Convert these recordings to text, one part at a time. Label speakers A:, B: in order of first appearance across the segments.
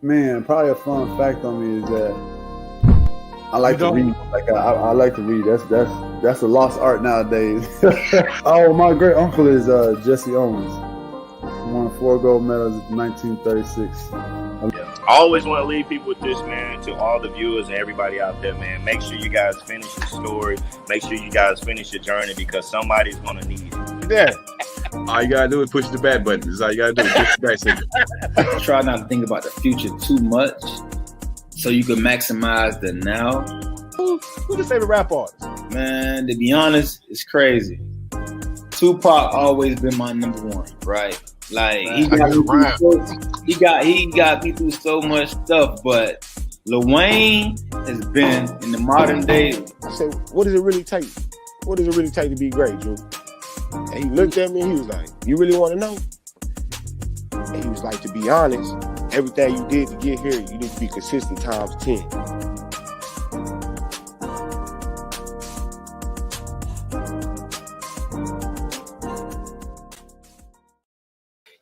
A: Man, probably a fun fact on me is that I like to read. Like I like to read. That's a lost art nowadays. Oh, my great uncle is Jesse Owens. He won 4 gold medals in 1936.
B: I always want to leave people with this, man, to all the viewers and everybody out there, man. Make sure you guys finish your story. Make sure you guys finish your journey because somebody's going to need it.
C: Yeah. All you got to do is push the back button. That's all you got to do. Push the back signal.
D: Try not to think about the future too much so you can maximize the now.
C: Who's your favorite rap artist?
D: Man, to be honest, it's crazy. Tupac always been my number one, right? Like he got me through so much stuff, but Lil Wayne has been in the modern day.
E: I said, what does it really take? What does it really take to be great, Drew? And he looked at me and he was like, you really want to know? And he was like, to be honest, everything you did to get here, you need to be consistent times 10.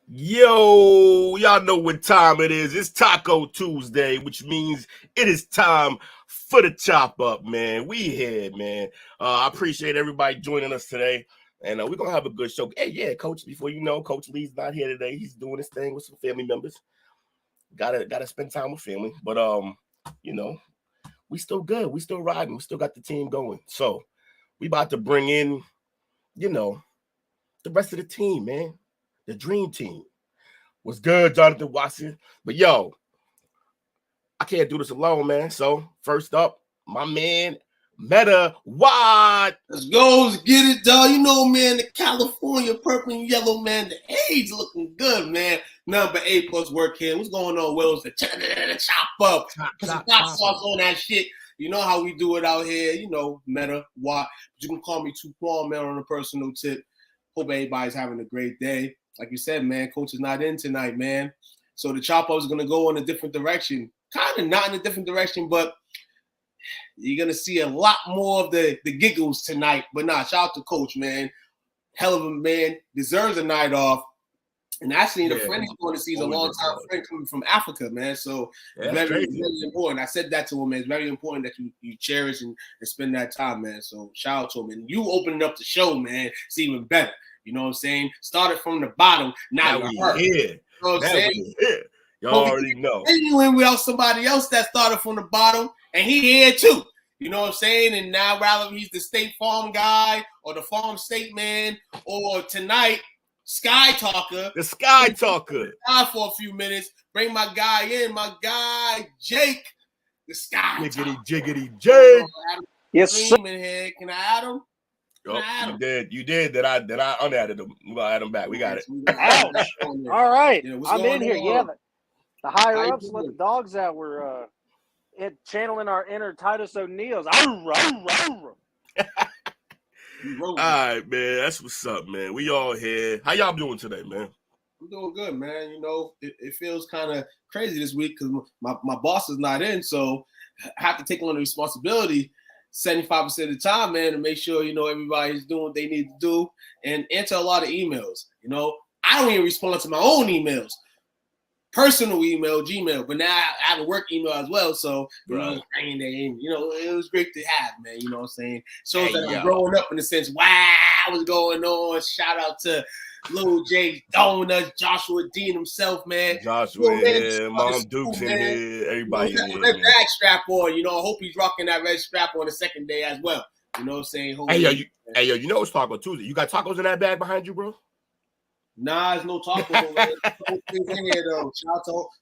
F: Yo, y'all know what time it is. It's Taco Tuesday, which means it is time for the chop up, man. We here, man. I appreciate everybody joining us today, and we're gonna have a good show. Hey, yeah, Coach. Before you know, Coach Lee's not here today. He's doing his thing with some family members. Gotta spend time with family, but you know, we still good. We still riding. We still got the team going. So we about to bring in, you know, the rest of the team, man. The dream team. What's good, Jonathan Watson? But yo, I can't do this alone, man. So first up, my man, Meta Watt.
G: Let's go, let's get it, dog. You know, man, the California purple and yellow, man, the A's looking good, man. Number 8+ work here. What's going on, Wills? The chop up. Put some hot sauce on that shit. You know how we do it out here. You know, Meta Watt. But you can call me Tupac, man, on a personal tip. Hope everybody's having a great day. Like you said, man, coach is not in tonight, man. So the chop up is going to go in a different direction. Kind of not in a different direction, but you're going to see a lot more of the giggles tonight. But nah, shout out to coach, man. Hell of a man. Deserves a night off. And actually, the friend he's going to see is a long-time friend coming from Africa, man. So very important. I said that to him, man. It's very important that you cherish and spend that time, man. So shout out to him. And you opening up the show, man, it's even better. You know what I'm saying? Started from the bottom. Now we're here. You know what I'm saying?
F: Y'all already know.
G: Anyway, we have somebody else that started from the bottom, and he here too. You know what I'm saying? And now, rather he's the State Farm guy or the Farm State man, or tonight, Sky Talker.
F: The Sky Talker.
G: For a few minutes. Bring my guy in, my guy, Jake. The Sky
F: Jiggity, Jake.
G: Yes, sir. Here. Can I add him?
F: Oh, you did that I unadded him. We're gonna add him back. We got it.
H: Ouch. All right. I'm in here.
G: On?
H: Yeah. The higher ups let the dogs out. We're channeling our inner Titus O'Neil's.
F: All right, man. That's what's up, man. We all here. How y'all doing today, man?
G: I'm doing good, man. You know, it feels kind of crazy this week because my boss is not in, so I have to take on the responsibility 75% of the time, man, to make sure, you know, everybody's doing what they need to do and answer a lot of emails. You know, I don't even respond to my own emails, personal email, Gmail, but now I have a work email as well. So, you know, it was great to have, man. You know what I'm saying? Shows that I'm growing up in the sense, wow, what's going on? Shout out to Lil J Donuts, Joshua Dean himself, man.
F: Joshua, Mom Duke's in here, everybody in here.
G: Red bag strap on, you know. I hope he's rocking that red strap on the second day as well. You know what I'm saying?
F: You know it's Taco Tuesday. You got tacos in that bag behind you, bro?
G: Nah, there's no tacos, man. In here, though.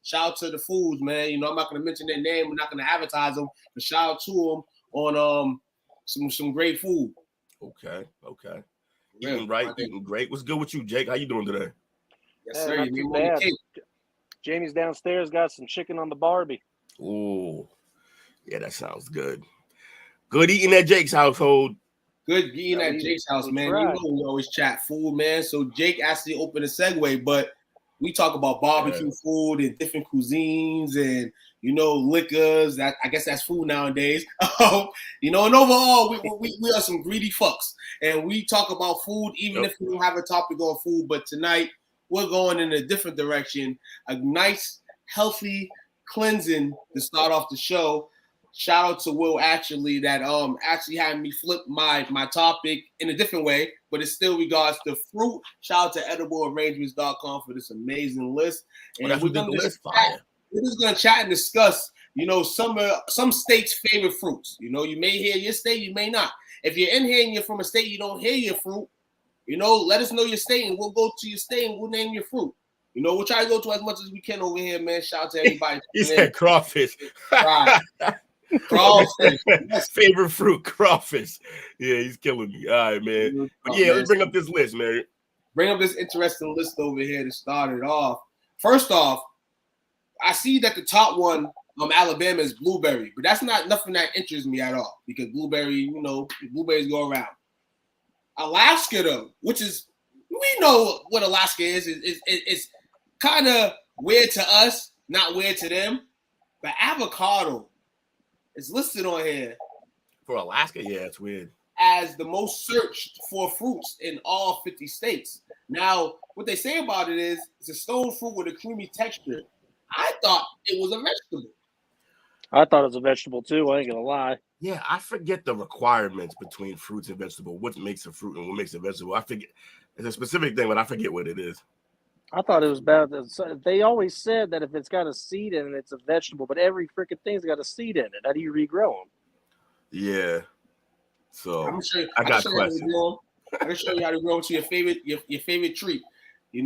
G: Shout out to the foods, man. You know, I'm not gonna mention their name. We're not gonna advertise them, but shout out to them on some great food.
F: Okay. Eating right, eating great. What's good with you, Jake? How you doing today?
G: Yes, sir.
H: Not too bad. Jamie's downstairs got some chicken on the Barbie.
F: Oh, yeah, that sounds good. Good eating at Jake's household.
G: Good eating at Jake's house, man. You know we always chat food, man. So Jake actually opened a segue, but we talk about barbecue food and different cuisines and, you know, liquors. That I guess that's food nowadays. You know, and overall, we are some greedy fucks. And we talk about food even if we don't have a topic on food. But tonight, we're going in a different direction. A nice, healthy cleansing to start off the show. Shout out to Will actually that actually had me flip my topic in a different way, but it still regards to fruit. Shout out to ediblearrangements.com for this amazing list. And
F: that's
G: we're
F: who did
G: gonna
F: the
G: just
F: list. Fire.
G: we're just gonna chat and discuss, some states' favorite fruits. You may hear your state, you may not. If you're in here and you're from a state you don't hear your fruit, let us know your state and we'll go to your state and we'll name your fruit. We'll try to go to as much as we can over here, man. Shout out to everybody.
F: He said crawfish.
G: Right. Crawfish.
F: Favorite fruit, crawfish. Yeah, he's killing me. All right, man. But yeah, let's bring up this list, man.
G: Bring up this interesting list over here to start it off. First off, I see that the top one, Alabama, is blueberry, but that's not nothing that interests me at all because blueberries go around. Alaska, though, which is, we know what Alaska is. It's kind of weird to us, not weird to them, but avocado is listed on here
F: For Alaska, yeah, it's weird.
G: as the most searched for fruits in all 50 states. Now, what they say about it is it's a stone fruit with a creamy texture. I thought it was a vegetable.
H: I thought it was a vegetable too. I ain't gonna lie.
F: Yeah, I forget the requirements between fruits and vegetable. What makes a fruit and what makes a vegetable? I forget. It's a specific thing, but I forget what it is.
H: I thought it was bad. They always said that if it's got a seed in it, it's a vegetable. But every freaking thing's got a seed in it. How do you regrow them?
F: Yeah. So
G: I
F: got questions.
G: I can show you how to grow to your favorite treat. You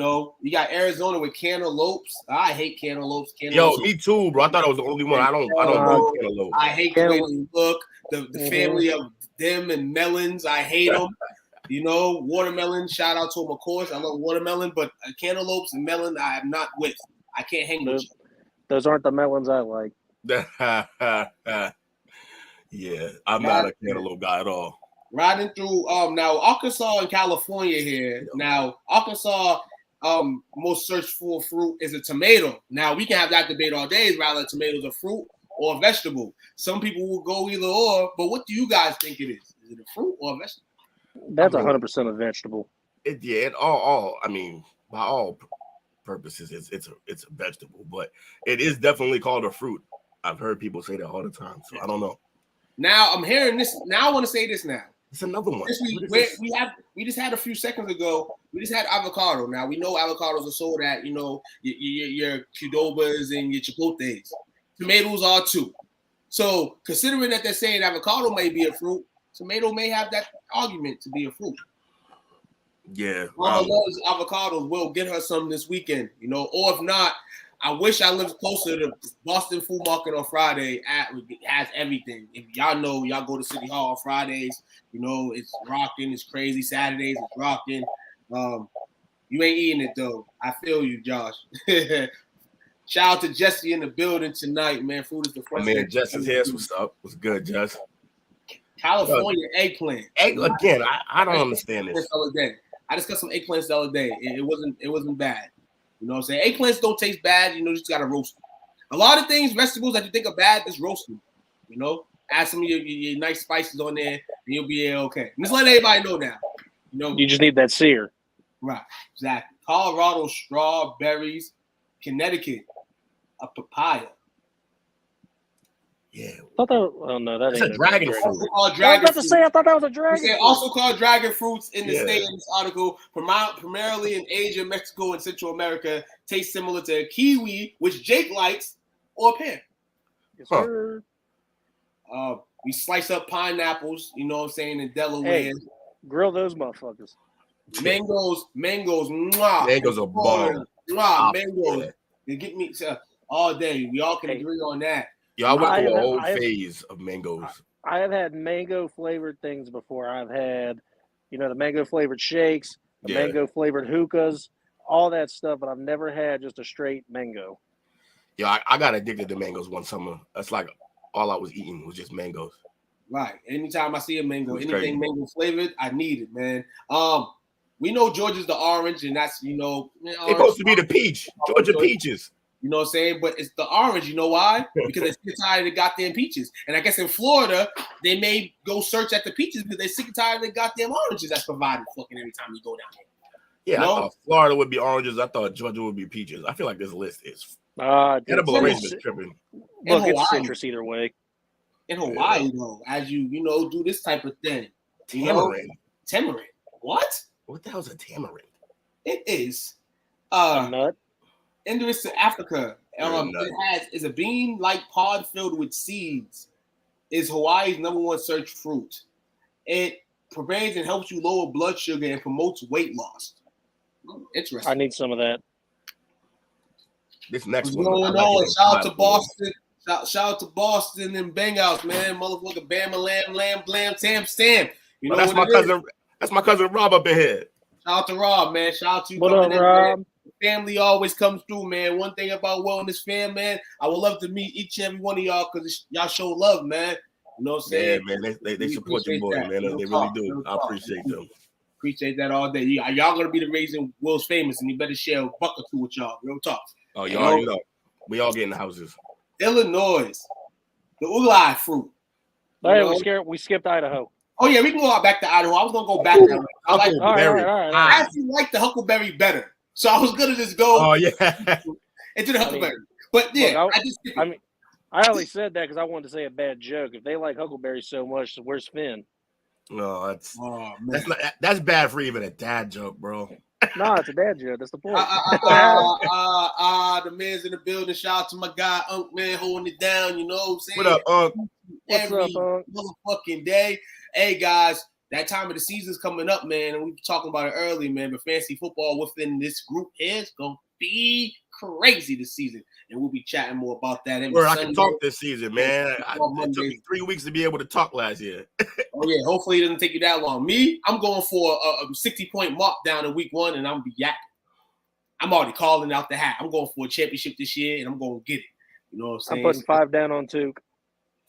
G: got Arizona with cantaloupes. I hate cantaloupes.
F: Yo, me too, bro. I thought I was the only one. I don't know cantaloupe.
G: I hate the way they look. The family of them and melons. I hate them. Watermelon. Shout out to them, of course. I love watermelon, but cantaloupes and melon, I am not with. I can't hang with you.
H: Those aren't the melons I like.
F: Yeah, I'm not a cantaloupe guy at all.
G: Riding through now Arkansas and California here. Now Arkansas, most searched for fruit is a tomato. Now we can have that debate all day. Is rather tomatoes a fruit or a vegetable? Some people will go either or. But what do you guys think it is? Is it a fruit or a vegetable?
H: That's 100% a vegetable.
F: By all purposes, it's a vegetable, but it is definitely called a fruit. I've heard people say that all the time, so I don't know.
G: Now I'm hearing this. Now I want to say this. Now
F: it's another one.
G: We just had a few seconds ago. We just had avocado. Now we know avocados are sold at your Qdobas and your Chipotles. Tomatoes are too. So considering that they're saying avocado may be a fruit, tomato may have that argument to be a fruit.
F: Yeah.
G: Mama loves avocados. We'll get her some this weekend, or if not, I wish I lived closer to Boston Food Market on Friday. It has everything. If y'all go to City Hall on Fridays, it's rocking, it's crazy. Saturdays, it's rocking. You ain't eating it though. I feel you, Josh. Shout out to Jesse in the building tonight, man. Food is the first.
F: Man, Jesse's here. What's up? What's good, Jess?
G: California eggplant.
F: Again, I don't understand this.
G: I discussed some eggplants the other day. It wasn't bad. You know what I'm saying? Eggplants don't taste bad. You just gotta roast them. A lot of things, vegetables that you think are bad, just roast them. Add some of your nice spices on there, and you'll be okay. And just let everybody know now.
H: You just need that sear.
G: Right, exactly. Colorado, strawberries. Connecticut, a papaya.
F: Yeah.
H: I thought that
F: It's a dragon fruit.
H: I was about to say, I thought that was a dragon fruit.
G: Also called dragon fruits in the state in this article, primarily in Asia, Mexico, and Central America, taste similar to a kiwi, which Jake likes, or a pear.
H: Yes, sir.
G: We slice up pineapples, in Delaware.
H: Hey, grill those motherfuckers.
G: Mangoes, mwah.
F: Mangoes are bomb.
G: Mwah, mangoes. They get me all day. We all can agree on that.
F: Yeah, I went through a whole phase of mangoes.
H: I have had mango flavored things before. I've had, the mango flavored shakes, the mango flavored hookahs, all that stuff, but I've never had just a straight mango.
F: Yeah, I got addicted to mangoes one summer. That's like all I was eating was just mangoes.
G: Right. Anytime I see a mango, anything mango flavored, I need it, man. We know Georgia's the orange, and that's
F: it's supposed to be the peach. Georgia peaches.
G: You know what I'm saying? But it's the orange. You know why? Because they're sick and tired of the goddamn peaches. And I guess in Florida, they may go search at the peaches because they're sick and tired of the goddamn oranges that's provided fucking every time you go down there.
F: Yeah, I thought Florida would be oranges. I thought Georgia would be peaches. I feel like this list is
B: Edible arrangement is tripping.
H: Look, it's citrus either way.
G: In Hawaii, though, as you do this type of thing.
B: Tamarind.
G: Tamarind. What?
B: What the hell is a tamarind?
G: It is
H: A nut.
G: endemic to Africa. Is a bean-like pod filled with seeds. Is Hawaii's #1 search fruit. It prevents and helps you lower blood sugar and promotes weight loss. Interesting.
H: I need some of that.
B: This next
G: What's
B: one.
G: going on? Shout out to Boston. Shout out to Boston and Bangouts, man. Motherfucker, Bama, Lamb, Blam, Tam, Stamp. You know
B: that's my cousin. That's my cousin Rob up in here.
G: Shout out to Rob, man. Shout out to you.
H: What up, Rob?
G: Family always comes through, man. One thing about Wellness Fam, man, I would love to meet each and every one of y'all because y'all show love, man. You know what I'm saying?
B: Yeah, man. They support your boy, man. They really do. I appreciate them.
G: Appreciate that all day. Y'all gonna be the reason Will's famous, and you better share a buck or two with y'all. Real talk.
B: Oh, you already know. We all get in the houses.
G: Illinois, the Ulai fruit.
H: Hey, we skipped Idaho.
G: Oh yeah, we can go back to Idaho. I was gonna go back that way. I actually like the huckleberry better, so I was gonna just go.
B: Oh yeah,
G: into the huckleberry. But yeah,
H: I only said that because I wanted to say a bad joke. If they like huckleberry so much, where's Finn?
B: No, that's bad for even a dad joke, bro.
H: No, it's a dad joke. That's the point.
G: The man's in the building. Shout out to my guy, Unc, man, holding it down. You know what I'm saying?
B: What up, Unc?
G: Every motherfucking day. Hey, guys, that time of the season's coming up, man, and we were talking about it early, man, but fantasy football within this group is going to be crazy this season, and we'll be chatting more about that.
B: I can talk this season, man. It took me 3 weeks to be able to talk last year.
G: Oh, yeah, hopefully it doesn't take you that long. Me, I'm going for a 60-point mark down in week 1, and I'm going to be yapping. I'm already calling out the hat. I'm going for a championship this year, and I'm going to get it. You know what I'm saying?
H: I'm putting 5 down on Tuke.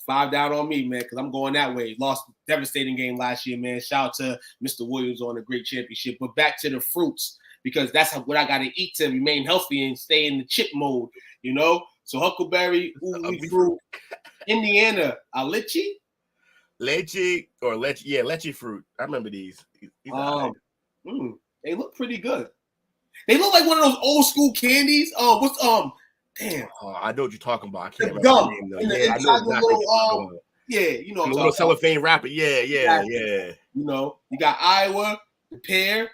G: 5 down on me, man, because I'm going that way. Lost a devastating game last year, man. Shout out to Mr. Williams on a great championship. But back to the fruits, because that's what I got to eat to remain healthy and stay in the chip mode, you know? So huckleberry, fruit, Indiana, lychee?
B: Lychee or lychee, yeah, lychee fruit. I remember these.
G: They look pretty good. They look like one of those old school candies. Damn.
B: Oh, I know what you're talking about. I can't
G: remember
B: the name. Yeah, I know exactly
G: you know.
B: A little cellophane wrapper. Yeah.
G: You know, you got Iowa, the pear.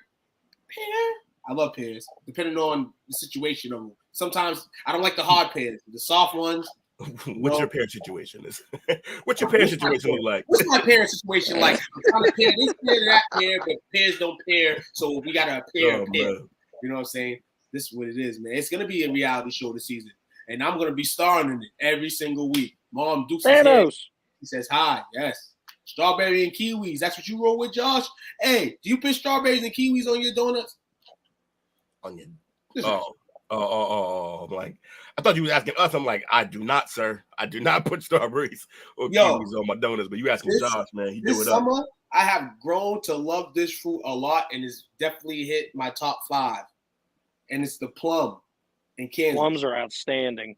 G: I love pears, depending on the situation of them. Sometimes I don't like the hard pears, the soft ones.
B: What's your pear situation? What's your pear situation look like?
G: What's my pear situation like? I'm trying to pair this pear to that pear, but pears don't pair, so we got to pair. You know what I'm saying? This is what it is, man. It's gonna be a reality show this season, and I'm gonna be starring in it every single week. Mom Dukes he says hi. Yes, strawberry and kiwis. That's what you roll with, Josh. Hey, do you put strawberries and kiwis on your donuts?
B: On your I'm like, I thought you was asking us. I'm like, I do not, sir. I do not put strawberries or kiwis on my donuts. But you asking Josh, man. He do it up.
G: Summer, I have grown to love this fruit a lot, and it's definitely hit my top 5. And it's the plum in Kansas.
H: Plums are outstanding.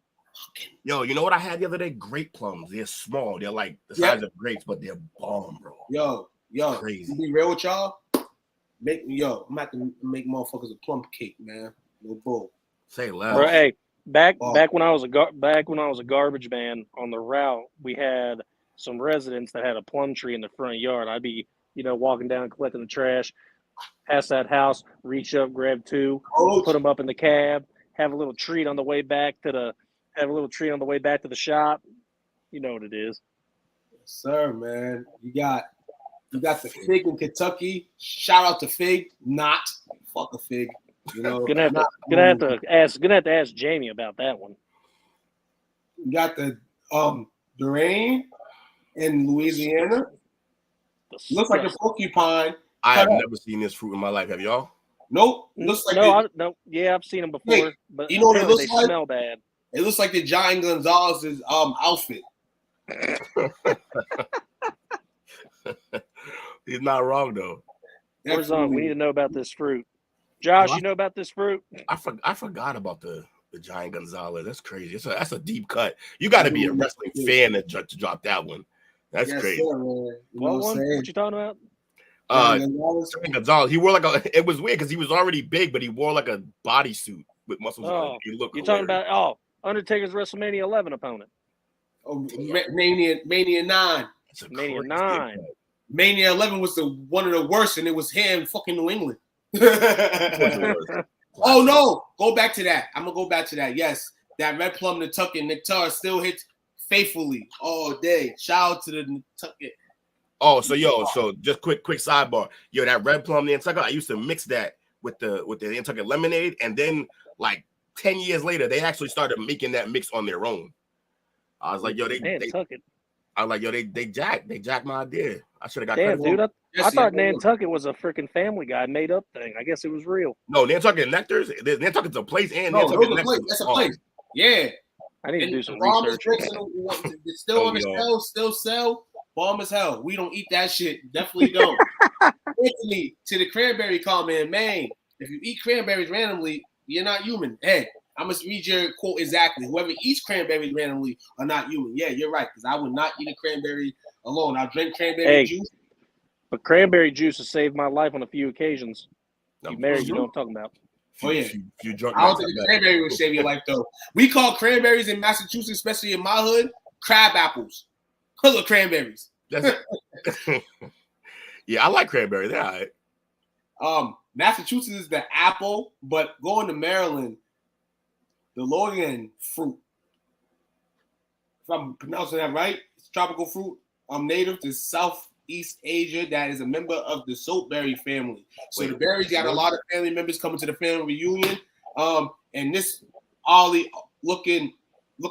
B: Yo, you know what I had the other day? Grape plums. They're small. They're like the size of grapes, but they're bomb, bro.
G: Yo,
B: crazy.
G: To be real with y'all, I'm about to make motherfuckers a plum cake, man. No bull.
B: Say less.
H: Bro, hey, back when I was a garbage man on the route, we had some residents that had a plum tree in the front yard. I'd be, walking down collecting the trash. Past that house, reach up, grab 2, put them up in the cab, have a little treat on the way back to the shop. You know what it is.
G: Yes, sir, man. You got the fig in Kentucky. Shout out to Fig. Not fuck a fig.
H: Gonna have to ask Jamie about that one.
G: You got the Durain in Louisiana. Looks like a porcupine.
B: I have never seen this fruit in my life. Have y'all?
G: Nope. Looks like
H: Yeah, I've seen them before, but
G: you know what it looks like?
H: Smell bad.
G: It looks like the Giant Gonzalez's outfit.
B: He's not wrong though.
H: We need to know about this fruit. Josh, you know about this fruit?
B: I forgot about the Giant Gonzalez. That's crazy. That's a deep cut. You got to be a wrestling fan to drop that one. That's crazy.
G: Sir,
H: what you talking about?
B: Gonzalez. He wore it was weird because he was already big, but he wore like a bodysuit with muscles.
H: You're talking about Undertaker's WrestleMania 11 opponent.
G: Oh, Mania 9.
H: Mania 9.
G: Mania 11 was one of the worst, and it was here in fucking New England. Oh no, go back to that. I'm gonna go back to that. Yes, that Red Plum Nantucket Nectar still hits faithfully all day. Shout out to the Nantucket.
F: Oh, so just quick sidebar. Yo, that Red Plum Nantucket, I used to mix that with the Nantucket lemonade, and then like 10 years later, they actually started making that mix on their own. I was like, yo,
H: Nantucket.
F: I was like, yo, they jacked my idea. I should have got
H: Damn,
F: credit.
H: dude, I thought Nantucket was a freaking Family Guy made up thing. I guess it was real.
F: No, Nantucket Nectars. Nantucket's a place, and
G: No,
F: Nantucket
G: Nectars. Place. That's a place. Yeah.
H: I need to do some research.
G: It's still on the shelf, still sell. Bomb as hell. We don't eat that shit. Definitely don't. Anthony, to the cranberry comment, man, if you eat cranberries randomly, you're not human. Hey, I must read your quote exactly. Whoever eats cranberries randomly are not human. Yeah, you're right, because I would not eat a cranberry alone. I'll drink cranberry juice.
H: But cranberry juice has saved my life on a few occasions. You married, you know what I'm talking about.
G: Oh, yeah. I don't think cranberry will save your life, though. We call cranberries in Massachusetts, especially in my hood, crab apples. Color cranberries.
F: Yeah, I like cranberry. They're all right.
G: Massachusetts is the apple, but going to Maryland, the Logan fruit. If I'm pronouncing that right, it's tropical fruit. Native to Southeast Asia that is a member of the soapberry family. So the berries got a lot of family members coming to the family reunion. And this ollie looks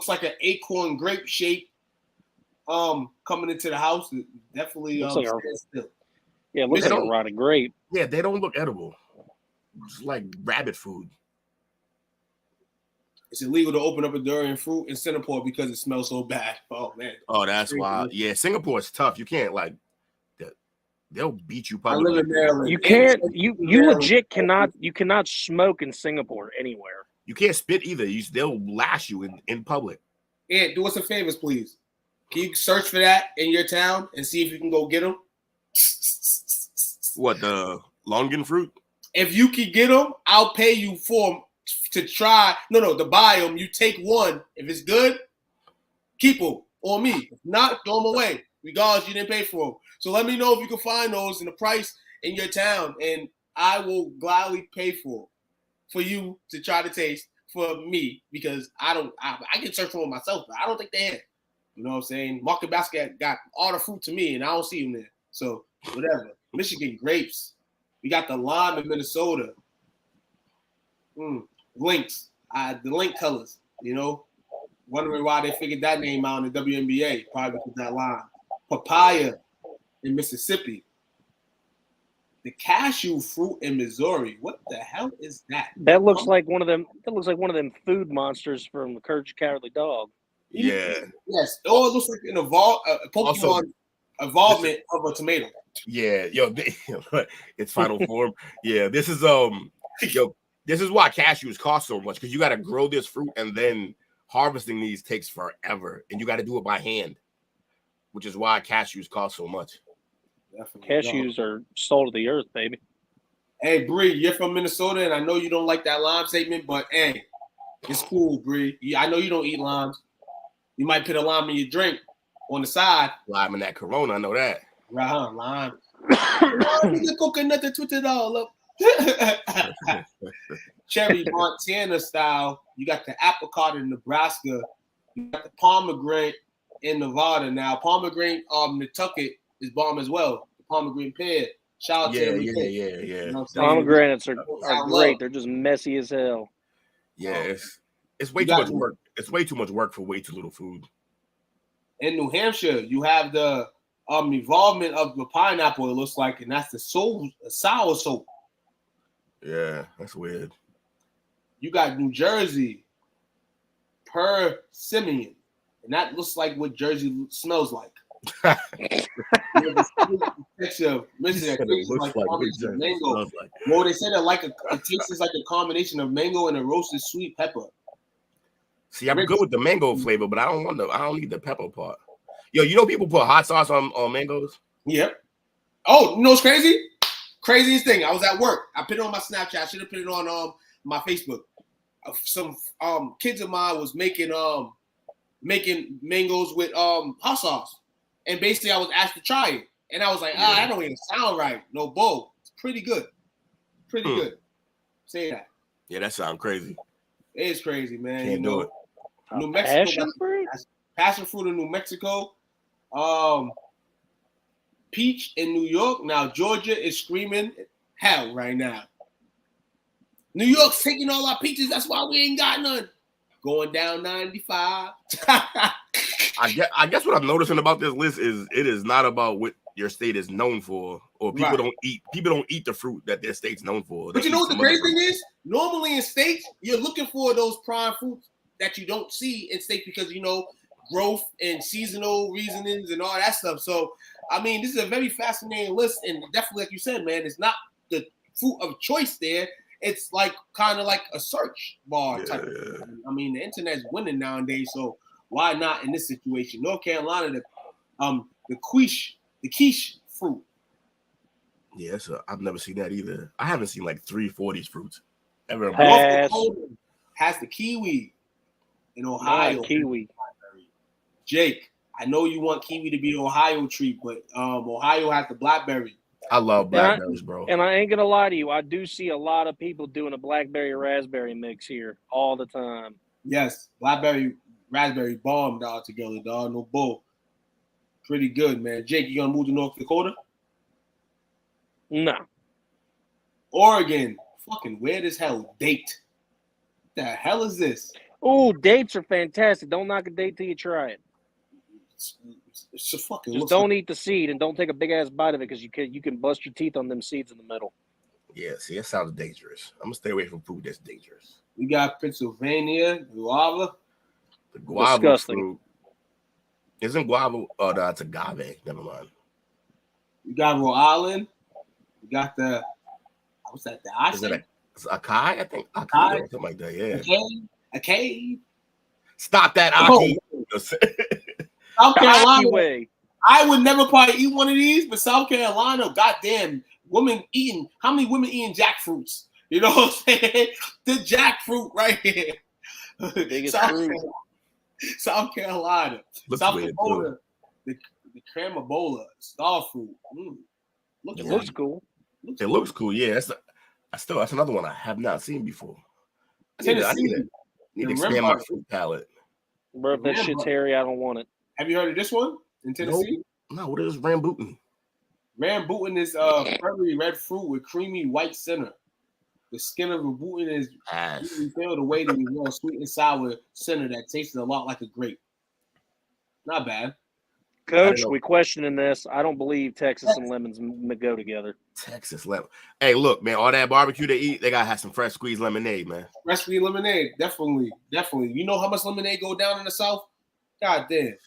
G: like an acorn grape shape. Coming into the house, it definitely
H: looks like
G: still.
H: Yeah, it looks like a rotted grape.
F: Yeah, they don't look edible. It's like rabbit food.
G: It's illegal to open up a durian fruit in Singapore because it smells so bad. Oh man.
F: Oh, that's wild. Yeah, Singapore is tough. You can't they'll beat you. Probably.
G: I live in Maryland.
H: You can't. You legit cannot. You cannot smoke in Singapore anywhere.
F: You can't spit either. They'll lash you in public.
G: Yeah, do us a favor, please. Can you search for that in your town and see if you can go get them?
F: What, the longan fruit?
G: If you can get them, I'll pay you to try. To buy them. You take one. If it's good, keep them on me. If not, throw them away. Regardless, you didn't pay for them. So let me know if you can find those in the price in your town, and I will gladly pay for you to try to taste for me, because I can search for them myself, but I don't think they have. You know what I'm saying? Market Basket got all the fruit to me, and I don't see them there. So whatever. Michigan grapes. We got the lime in Minnesota. Lynx. The link colors. Wondering why they figured that name out in the WNBA. Probably because that lime. Papaya in Mississippi. The cashew fruit in Missouri. What the hell is that?
H: That looks like one of them. That looks like one of them food monsters from the Courage the Cowardly Dog.
F: Yeah.
G: Yes. It looks like an Pokemon involvement of a tomato.
F: Yeah. Yo, its final form. Yeah. This is this is why cashews cost so much, because you got to grow this fruit, and then harvesting these takes forever, and you got to do it by hand, which is why cashews cost so much.
G: Definitely
H: cashews are salt of the earth, baby.
G: Hey, Bree, you're from Minnesota, and I know you don't like that lime statement, but hey, it's cool, Bree. I know you don't eat limes. You might put a lime in your drink on the side.
F: Lime in that Corona, I know that.
G: Right, lime. The coconut to twist it all up. Cherry Montana style. You got the apricot in Nebraska. You got the pomegranate in Nevada. Now, pomegranate Nantucket is bomb as well. The pomegranate pear. Shout out to them.
F: Yeah.
G: You know
H: Pomegranates are great. They're just messy as hell.
F: Yeah, it's way too much work. It's way too much work for way too little food.
G: In New Hampshire, you have the involvement of the pineapple, it looks like, and that's the sour soap.
F: Yeah, that's weird.
G: You got New Jersey, persimmon, and that looks like what Jersey smells like. Mango. Well, they said that it tastes like a combination of mango and a roasted sweet pepper.
F: See, I'm good with the mango flavor, but I don't need the pepper part. Yo, people put hot sauce on mangoes?
G: Yep. Oh, you know what's crazy? Craziest thing. I was at work. I put it on my Snapchat. I should have put it on my Facebook. some kids of mine was making mangoes with hot sauce, and basically I was asked to try it, and I was like, that don't even sound right. No bull. It's pretty good. Pretty good. Say that.
F: Yeah, that sounds crazy.
G: It is crazy, man.
F: Can't do it.
G: New Mexico,
H: passion
G: fruit in New Mexico. Peach in New York. Now Georgia is screaming hell right now. New York's taking all our peaches. That's why we ain't got none. Going down 95.
F: I guess what I'm noticing about this list is it is not about what your state is known for, or people don't eat the fruit that their state's known for.
G: But you know what the crazy thing is? Normally in states, you're looking for those prime fruits that you don't see in states because growth and seasonal reasonings and all that stuff. So I mean, this is a very fascinating list, and definitely, like you said, man, it's not the fruit of choice there. It's like kind of like a search bar type of thing. I mean, the internet's winning nowadays, so why not in this situation? North Carolina, the quiche fruit.
F: Yeah, I've never seen that either. I haven't seen like 3-4 these fruits ever.
G: North Dakota has the kiwi in Ohio.
H: Kiwi.
G: Jake, I know you want kiwi to be an Ohio treat, but Ohio has the blackberry.
F: I love blackberries, bro.
H: And I ain't gonna lie to you, I do see a lot of people doing a blackberry raspberry mix here all the time.
G: Yes, blackberry raspberry bomb dog together, dog. No bull. Pretty good, man. Jake, you gonna move to North Dakota?
H: No.
G: Oregon, fucking weird as hell. Date. What the hell is this?
H: Oh, dates are fantastic. Don't knock a date till you try it.
G: It's a fucking.
H: Just don't eat the seed and don't take a big ass bite of it because you can bust your teeth on them seeds in the middle.
F: Yeah, see, that sounds dangerous. I'm gonna stay away from food that's dangerous.
G: We got Pennsylvania, guava.
F: The guava
H: disgusting
F: fruit. Isn't guava? Oh, no, it's agave. Never mind.
G: We got Rhode Island. We got the what's that? The
F: Is it acai? I think acai or something like that. Yeah.
G: Acai.
F: Stop that aki.
G: South Carolina. I would never probably eat one of these, but South Carolina, goddamn, how many women eating jackfruits? You know what I'm saying? The jackfruit right here.
H: Biggest fruit.
G: South Carolina. South Dakota, the cramabola, star fruit.
H: It looks cool.
F: It looks cool, yeah. That's another one I have not seen before. I need to expand my fruit palette.
H: Bro, if that shit's hairy, I don't want it.
G: Have you heard of this one in Tennessee?
F: No, what is rambutan?
G: Rambutan is feathery red fruit with creamy white center. The skin of rambutan is filled away to be more sweet and sour center that tastes a lot like a grape. Not bad.
H: Coach, we questioning this. I don't believe Texas and lemons go together.
F: Texas lemon. Hey, look, man, all that barbecue they eat, they gotta have some fresh squeezed lemonade, man.
G: Fresh squeezed lemonade, definitely. You know how much lemonade go down in the South? God damn.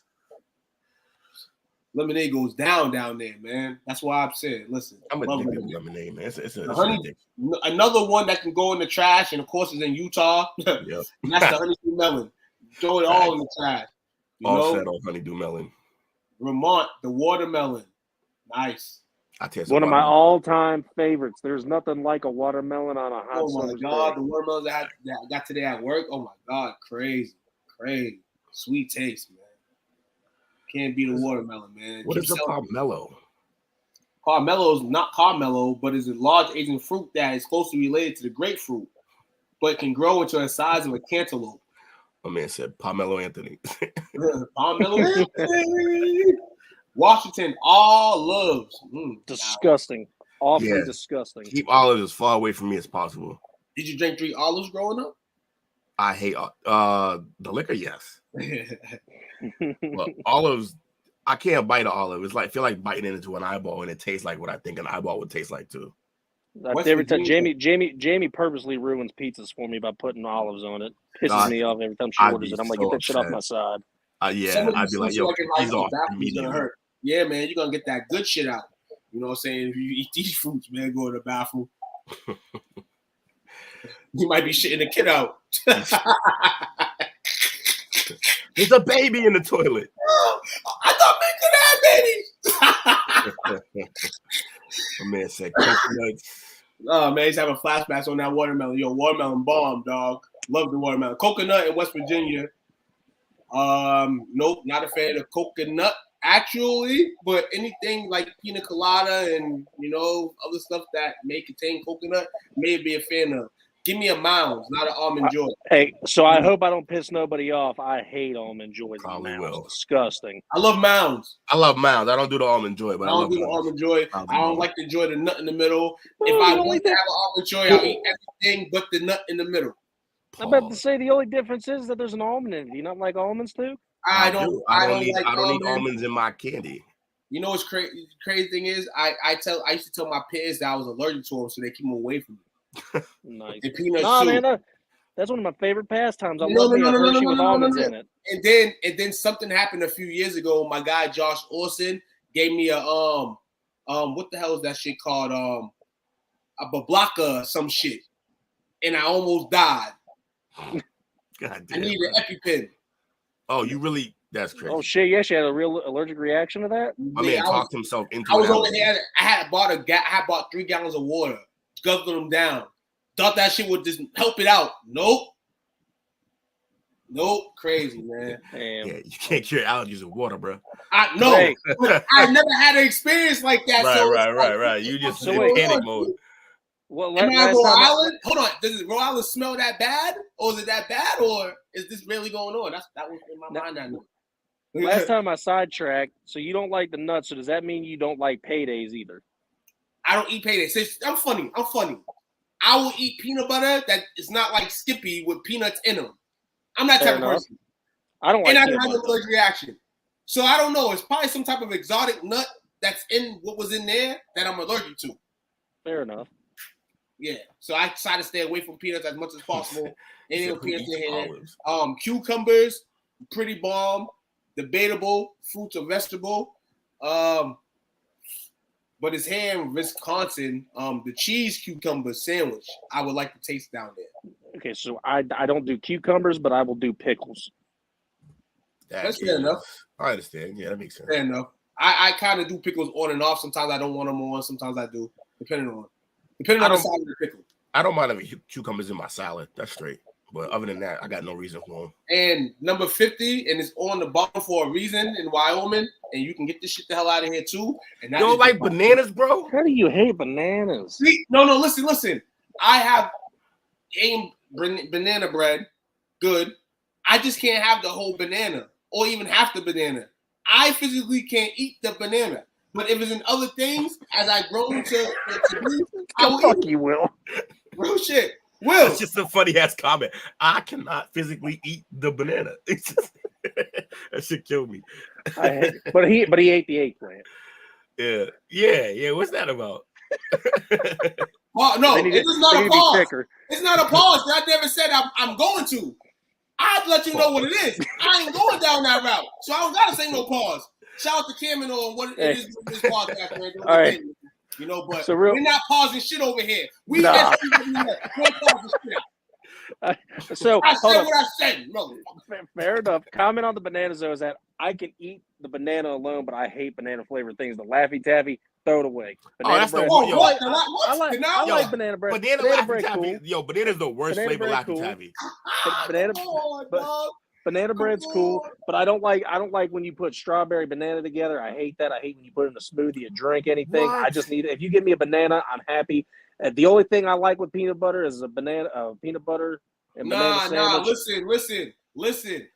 G: Lemonade goes down there, man. That's why I'm saying, listen. I'm
F: addicted to lemonade, man. It's
G: another one that can go in the trash, and of course, it's in Utah. Yep. And that's the honeydew melon. Throw it all in the trash.
F: All set on honeydew melon.
G: Vermont, the watermelon. Nice.
H: One of my all-time favorites. There's nothing like a watermelon on a hot summer's day.
G: Oh, my God. The watermelons that I got today at work, oh, my God. Crazy. Sweet taste, man. Can't beat a watermelon, man.
F: What is a carmelo?
G: Carmelo is not carmelo, but is a large Asian fruit that is closely related to the grapefruit, but can grow into the size of a cantaloupe.
F: My man said Palmetto Anthony.
G: Palmetto Anthony. Washington olives.
H: Disgusting. Awfully disgusting.
F: Keep olives as far away from me as possible.
G: Did you drink 3 olives growing up?
F: I hate the liquor, yes. Well, olives, I can't bite an olive. It's like I feel like biting into an eyeball, and it tastes like what I think an eyeball would taste like too.
H: Every time Jamie purposely ruins pizzas for me by putting olives on it. Pisses me off every time she orders it. I'm like, get that shit off my side.
F: I'd be like, yo, he's off immediately.
G: Yeah, man, you're gonna get that good shit out. You know what I'm saying? If you eat these fruits, man, go to the bathroom. You might be shitting a kid out.
F: There's a baby in the toilet.
G: I thought men could have babies.
F: My man said coconuts.
G: Oh man, he's having flashbacks on that watermelon. Yo, watermelon bomb, dog. Love the watermelon. Coconut in West Virginia. Nope, not a fan of coconut actually, but anything like pina colada and other stuff that may contain coconut, may be a fan of. Give me a Mounds, not an Almond Joy.
H: Hey, so I hope I don't piss nobody off. I hate Almond Joys.
F: Probably will.
H: Disgusting.
G: I love Mounds.
F: I love Mounds. I don't do the Almond Joy, but
G: I don't do the Almond Joy. I don't like the joy, the nut in the middle. If I want to have an Almond Joy, I'll eat everything but the nut in the middle.
H: I'm about to say the only difference is that there's an almond in it. Do you not like almonds too?
G: I don't
F: need almonds in my candy.
G: You know what's crazy? Crazy thing is, I used to tell my peers that I was allergic to them, so they keep them away from me.
H: Nice.
G: And peanuts
H: no,
G: too.
H: man, that's one of my favorite pastimes. I love me a Hershey with almonds in it.
G: And then something happened a few years ago. My guy Josh Orson gave me a what the hell is that shit called? A Bablaka, some shit, and I almost died.
F: God damn,
G: I need an EpiPen.
F: Oh, you really? That's crazy.
H: Oh shit! Yeah, she had a real allergic reaction to that.
F: My man talked himself into.
G: I was over here. I had bought 3 gallons of water, guzzled them down. Thought that shit would just help it out. Nope, crazy man.
H: Damn.
F: Yeah, you can't cure allergies with water, bro.
G: I know.
H: Hey.
G: I never had an experience like that.
F: Right. You just in panic mode.
G: Well, am I Rhode Island? Hold on. Does Rhode Island smell that bad? Or is it that bad? Or is this really going on? That was in my mind. I knew.
H: Last time I sidetracked, so you don't like the nuts, so does that mean you don't like paydays either?
G: I don't eat paydays. I'm funny. I will eat peanut butter that is not like Skippy with peanuts in them. I'm that type of person.
H: I don't like
G: and I don't have an allergic reaction. So I don't know. It's probably some type of exotic nut that's in what was in there that I'm allergic to.
H: Fair enough.
G: Yeah, so I try to stay away from peanuts as much as possible. Any peanuts in here. Cucumbers, pretty bomb. Debatable. Fruits or vegetable. But it's here in Wisconsin. The cheese cucumber sandwich. I would like to taste down there.
H: Okay, so I don't do cucumbers, but I will do pickles.
G: That's fair enough.
F: I understand. Yeah, that makes sense.
G: Fair enough. I kind of do pickles on and off. Sometimes I don't want them on. Sometimes I do, depending on the size of the pickle.
F: I don't mind having cucumbers in my salad. That's straight. But other than that, I got no reason for them.
G: And number 50, and it's on the bottom for a reason in Wyoming. And you can get this shit the hell out of here too. And
F: you don't like bananas, bro?
H: How do you hate bananas?
G: No, listen. I have banana bread. Good. I just can't have the whole banana or even half the banana. I physically can't eat the banana. But if it's in other things, as I grow to be, I will
H: fuck you, Will.
G: Real shit. Will.
F: That's just a funny ass comment. I cannot physically eat the banana. It's just, that shit killed me.
H: But he ate the eggplant.
F: Yeah. What's that about?
G: No, it's not a pause. It's not a pause. I never said I'm going to. I'd let you know what it is. I ain't going down that route, so I don't gotta say no pause. Shout out to Cameron or what it is with this podcast, man.
H: All right.
G: But we're not pausing shit over here. We're pausing shit out.
H: So
G: I said what I said.
H: Fair enough. Comment on the bananas though is that I can eat the banana alone, but I hate banana flavored things. The Laffy Taffy, throw it away. Banana
F: that's
H: bread.
F: the one.
G: What?
H: I like banana bread.
F: Banana
H: bread
F: cool. Yo, banana's the worst flavor Laffy Taffy.
H: Banana bread's cool, but I don't like when you put strawberry banana together. I hate that. I hate when you put it in a smoothie or drink anything.
F: What?
H: I just need it. If you give me a banana, I'm happy. The only thing I like with peanut butter is a peanut butter and banana sandwich.
G: Listen.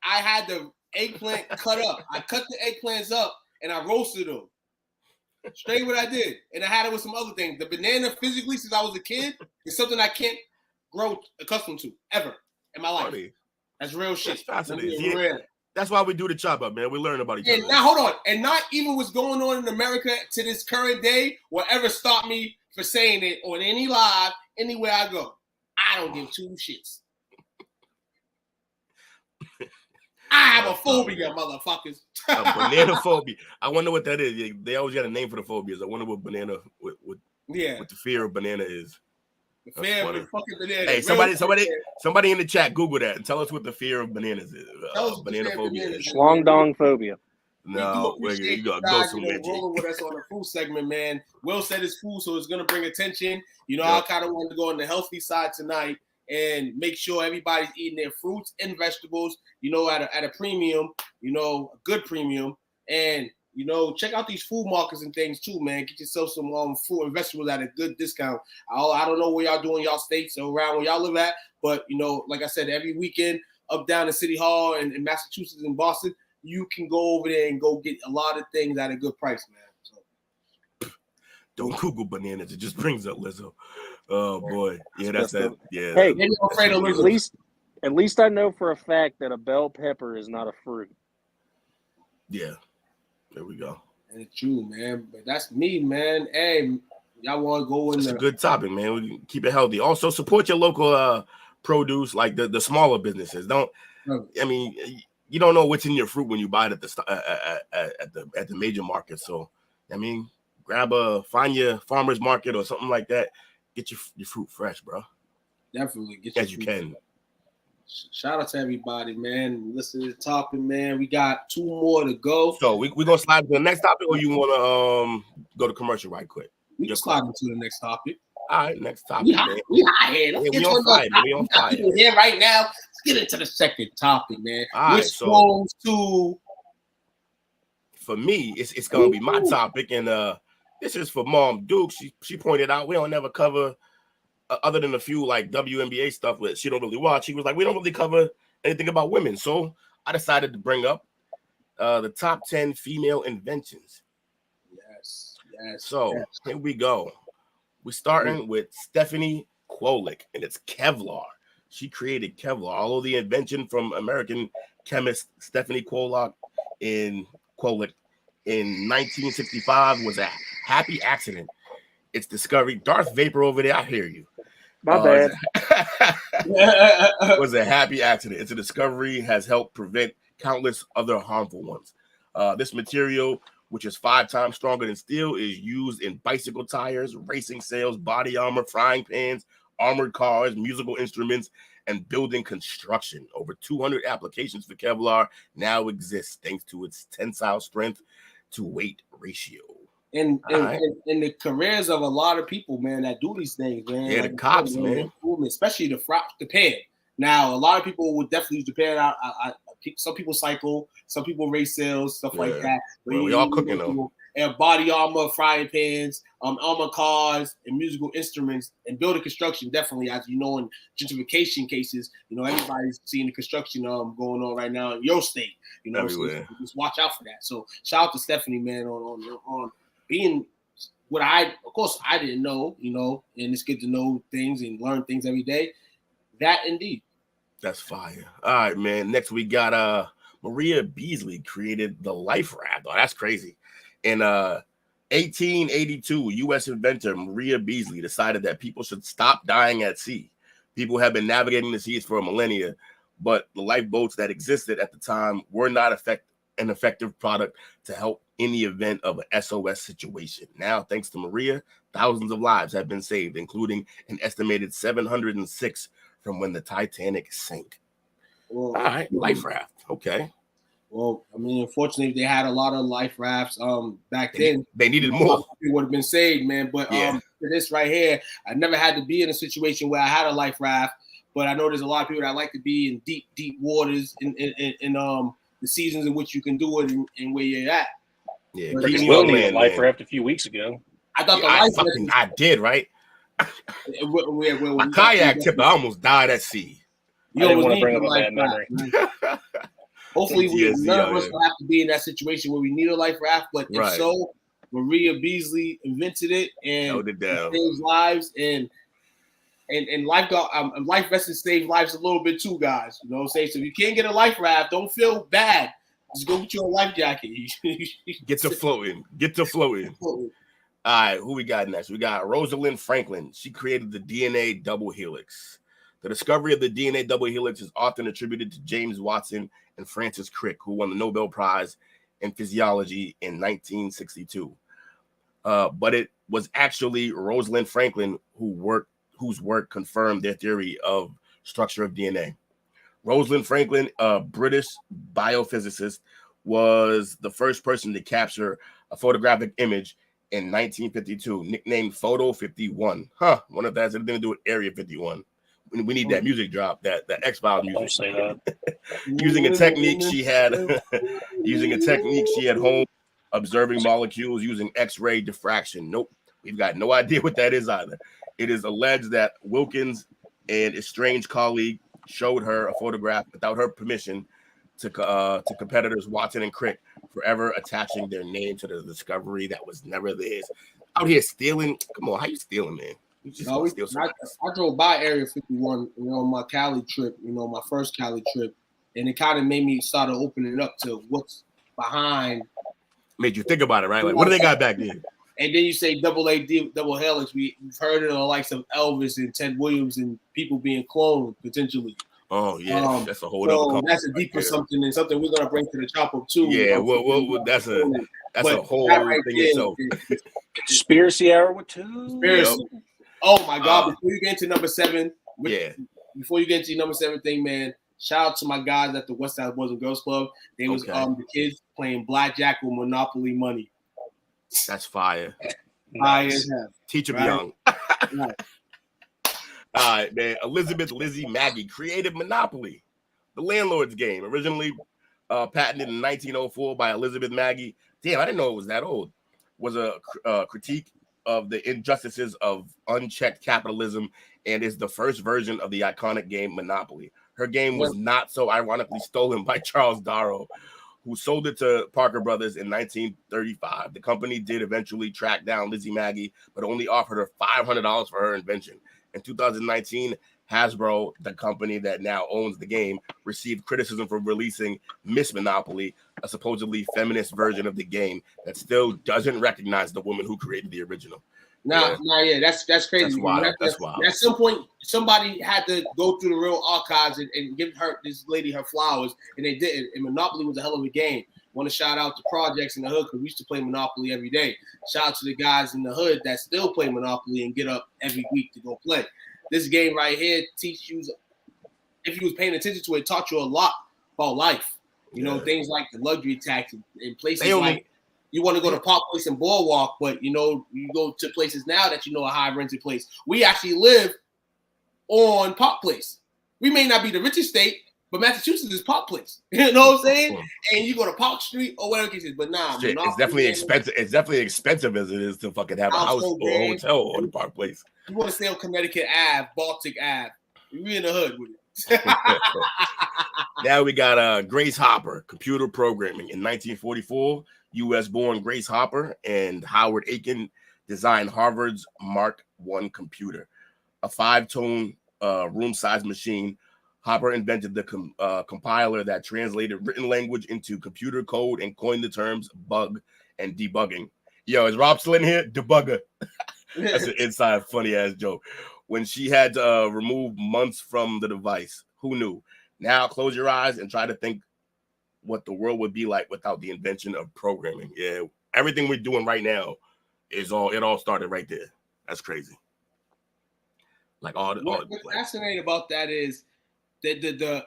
G: I had the eggplant cut up. I cut the eggplants up and I roasted them. Straight what I did. And I had it with some other things. The banana physically, since I was a kid, is something I can't grow accustomed to ever in my life.
F: Funny.
G: That's real shit.
F: That's why we do the chop up, man. We learn about each other.
G: Now, hold on. And not even what's going on in America to this current day will ever stop me for saying it on any live, anywhere I go. I don't give two shits. I have a phobia, motherfuckers.
F: A banana phobia. I wonder what that is. They always got a name for the phobias. I wonder what banana, what the fear of banana is.
G: The fear of fucking banana.
F: Hey, somebody in the chat, Google that and tell us what the fear of bananas is. Banana phobia is.
H: Schlong dong phobia.
F: No, you gotta go somewhere.
G: Rolling with us on the food segment, man. Will said it's food, so it's gonna bring attention. I kind of wanted to go on the healthy side tonight. and make sure everybody's eating their fruits and vegetables, at a premium, a good premium. And, check out these food markets and things too, man. Get yourself some fruit and vegetables at a good discount. I don't know where y'all doing y'all states or around where y'all live at, but, like I said, every weekend up down to City Hall and in Massachusetts and Boston, you can go over there and go get a lot of things at a good price, man. So.
F: Don't Google bananas. It just brings up Lizzo. Oh boy, yeah, that's that. Yeah.
H: Hey, at least I know for a fact that a bell pepper is not a fruit.
F: Yeah, there we go.
G: And it's true, man. But that's me, man. Hey, y'all want to go in
F: It's
G: there?
F: a good topic, man. We can keep it healthy. Also, support your local produce, like the smaller businesses. I mean, you don't know what's in your fruit when you buy it at the major market. So, I mean, find your farmer's market or something like that. Get your fruit fresh, bro.
G: Definitely get
F: as you can.
G: Shout out to everybody, man. Listen to the topic, man. We got 2 more to go.
F: So we're gonna slide to the next topic, or you wanna go to commercial right quick?
G: We can slide into the next topic.
F: All right, next topic.
G: We hot here. Let's get
F: on fire. We on fire
G: here right now. Let's get into the second topic, man.
F: All right,
G: so
F: for me, it's gonna be my topic, and this is for Mom Duke. She pointed out we don't never cover other than a few like WNBA stuff that she don't really watch. She was like, we don't really cover anything about women. So I decided to bring up the top 10 female inventions.
G: Yes.
F: So here we go. We're starting with Stephanie Kwolek, and it's Kevlar. She created Kevlar. Although the invention from American chemist Stephanie Kwolek in 1965 was a happy accident. Its discovery, Darth Vapor over there, I hear you.
H: My bad.
F: Was a happy accident. Its discovery has helped prevent countless other harmful ones. This material, which is 5 times stronger than steel, is used in bicycle tires, racing sails, body armor, frying pans, armored cars, musical instruments, and building construction. Over 200 applications for Kevlar now exist thanks to its tensile strength to weight ratio.
G: In the careers of a lot of people, man, that do these things, man.
F: Yeah, like the cops, man.
G: Especially the pan. Now, a lot of people would definitely use the pan. Some people cycle, some people race sails, stuff like that.
F: Well, we all cooking though.
G: And body armor, frying pans, armor cars, and musical instruments, and building construction. Definitely, as you know, in gentrification cases, everybody's seeing the construction going on right now in your state.
F: Everywhere.
G: So just watch out for that. So shout out to Stephanie, man, on being what I didn't know, and it's good to know things and learn things every day. That indeed.
F: That's fire. All right, man. Next we got Maria Beasley created the life raft. Oh, that's crazy. In 1882, U.S. inventor Maria Beasley decided that people should stop dying at sea. People have been navigating the seas for a millennia, but the lifeboats that existed at the time were not an effective product to help in the event of an SOS situation. Now, thanks to Maria, thousands of lives have been saved, including an estimated 706 from when the Titanic sank.
G: Well,
F: all right, life raft. Okay.
G: Well, I mean, unfortunately, they had a lot of life rafts back then.
F: They needed more.
G: It would have been saved, man. But for this right here, I never had to be in a situation where I had a life raft. But I know there's a lot of people that like to be in deep, deep waters in the seasons in which you can do it and where you're at.
F: Yeah,
H: Chris Will needed a life raft a few weeks ago.
G: I thought
F: I did, right? My kayak tip, I almost died at sea.
H: You almost want to bring up a bad memory.
G: Hopefully, none of us will have to be in that situation where we need a life raft. But if so, Maria Beasley invented it and saves lives and life vests save lives a little bit too, guys. You know what I'm saying? So if you can't get a life raft, don't feel bad. Just go get you a life jacket.
F: Get to floating. All right, who we got next? We got Rosalind Franklin. She created the DNA double helix. The discovery of the DNA double helix is often attributed to James Watson and Francis Crick, who won the Nobel Prize in Physiology in 1962. But it was actually Rosalind Franklin whose work confirmed their theory of structure of DNA. Rosalind Franklin, a British biophysicist, was the first person to capture a photographic image in 1952, nicknamed Photo 51. Wonder if that has anything to do with Area 51. We need that music drop, that X-File music.
H: Don't say that.
F: Using a technique she had home, observing molecules using X-ray diffraction. Nope, we've got no idea what that is either. It is alleged that Wilkins and his strange colleague showed her a photograph without her permission to competitors Watson and Crick, forever attaching their name to the discovery that was never theirs. Out here stealing. Come on, how you stealing, man? You just steal
G: I drove by Area 51, on my Cali trip, my first Cali trip, and it kind of made me start opening up to what's behind.
F: Made you think about it, right? Like, what do they got back there?
G: And then you say double helix. We've heard of the likes of Elvis and Ted Williams and people being cloned potentially.
F: Oh yeah, that's a whole other.
G: That's a deeper something and something we're gonna bring to the chop up too.
F: Yeah, that's a whole thing itself.
H: Conspiracy hour with two.
G: Conspiracy. Oh my God! Before you get into number 7, before you get into number 7 thing, man, shout out to my guys at the West Side Boys and Girls Club. They was the kids playing blackjack with Monopoly money.
F: That's fire.
G: Fire as hell.
F: Teach them young.
G: Right.
F: All right, man. Elizabeth Lizzie Maggie created Monopoly, the landlord's game, originally patented in 1904 by Elizabeth Maggie. Damn, I didn't know it was that old. Was a critique of the injustices of unchecked capitalism and is the first version of the iconic game Monopoly. Her game was not so ironically stolen by Charles Darrow, who sold it to Parker Brothers in 1935. The company did eventually track down Lizzie Maggie, but only offered her $500 for her invention. In 2019, Hasbro, the company that now owns the game, received criticism for releasing Miss Monopoly, a supposedly feminist version of the game that still doesn't recognize the woman who created the original.
G: That's crazy.
F: That's wild.
G: At some point, somebody had to go through the real archives and give this lady her flowers, and they didn't. And Monopoly was a hell of a game. Want to shout out to projects in the hood because we used to play Monopoly every day. Shout out to the guys in the hood that still play Monopoly and get up every week to go play. This game right here teach you, if you was paying attention to it, taught you a lot about life. Things like the luxury tax and places like you want to go to Park Place and Boardwalk, but you go to places now that a high rented place. We actually live on Park Place. We may not be the richest state, but Massachusetts is Park Place. You know what I'm saying? And you go to Park Street or whatever it is, but nah,
F: shit, it's definitely expensive. It's definitely expensive as it is to fucking have a house or a hotel on the Park Place.
G: You want to stay on Connecticut Ave, Baltic Ave. We in the hood with it.
F: Now we got Grace Hopper, computer programming. In 1944, U.S.-born Grace Hopper and Howard Aiken designed Harvard's Mark I computer, a 5-tone room-sized machine. Hopper invented the compiler that translated written language into computer code and coined the terms bug and debugging. Yo, is Rob still in here? Debugger. That's an inside funny-ass joke. When she had to remove months from the device, who knew? Now close your eyes and try to think what the world would be like without the invention of programming. Yeah, everything we're doing right now it all started right there. That's crazy. Like
G: what's fascinating about that is the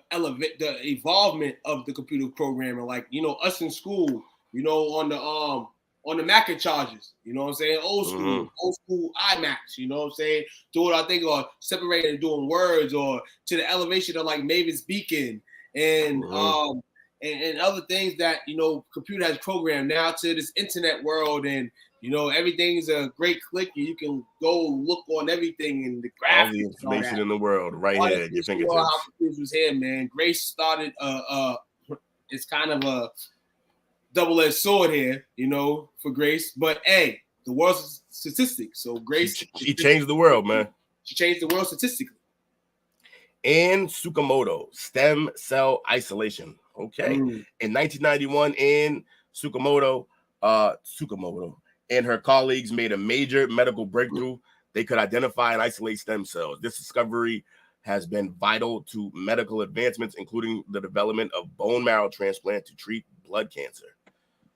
G: evolvement of the computer programming. Like, us in school, on the Macintoshes, you know what I'm saying? Old school iMacs, you know what I'm saying? Doing our thing or separating and doing words or to the elevation of like Mavis Beacon and other things that, computer has programmed now to this internet world and, everything's a great click and you can go look on everything and the graphics.
F: All the information in the world right here at your fingertips.
G: How computers was here, man. Grace started it's kind of a double-edged sword here, for Grace. But hey, the world's statistics. So Grace,
F: she changed the world, man.
G: She changed the world statistically.
F: And Tsukamoto, stem cell isolation. Okay, in 1991, Anne Tsukamoto and her colleagues made a major medical breakthrough. They could identify and isolate stem cells. This discovery has been vital to medical advancements, including the development of bone marrow transplant to treat blood cancer.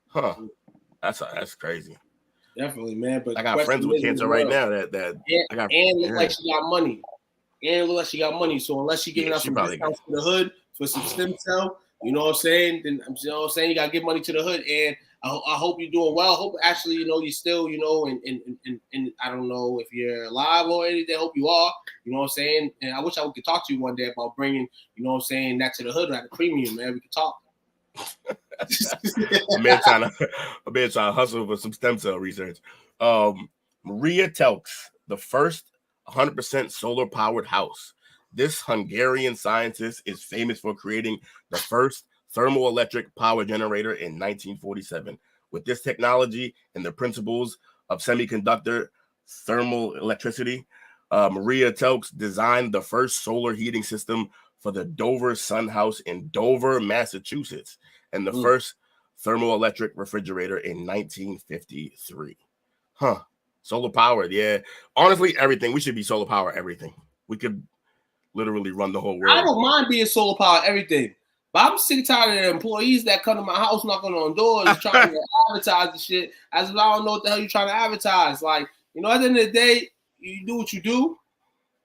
F: Huh. That's crazy.
G: Definitely, man. But
F: I got friends with cancer right now
G: and look like she got money. And look like she got money. So unless she giving out some discounts to the hood for some stem cell, you know what I'm saying? Then you gotta give money to the hood. And I hope you're doing well. I hope actually, you're still, and I don't know if you're alive or anything. I hope you are. You know what I'm saying? And I wish I could talk to you one day about bringing, that to the hood at the premium, man. We could talk.
F: I'm trying to hustle for some stem cell research. Maria Telks, the first 100% solar powered house. This Hungarian scientist is famous for creating the first thermoelectric power generator in 1947. With this technology and the principles of semiconductor thermal electricity, Maria Telks designed the first solar heating system for the Dover Sun House in Dover, Massachusetts, and the first thermoelectric refrigerator in 1953. Solar powered, yeah. Honestly, everything. We should be solar power everything. We could literally run the whole world.
G: I don't mind being solar power everything, but I'm sick and tired of the employees that come to my house knocking on doors trying to advertise the shit as if I don't know what the hell you're trying to advertise. Like, at the end of the day, you do what you do,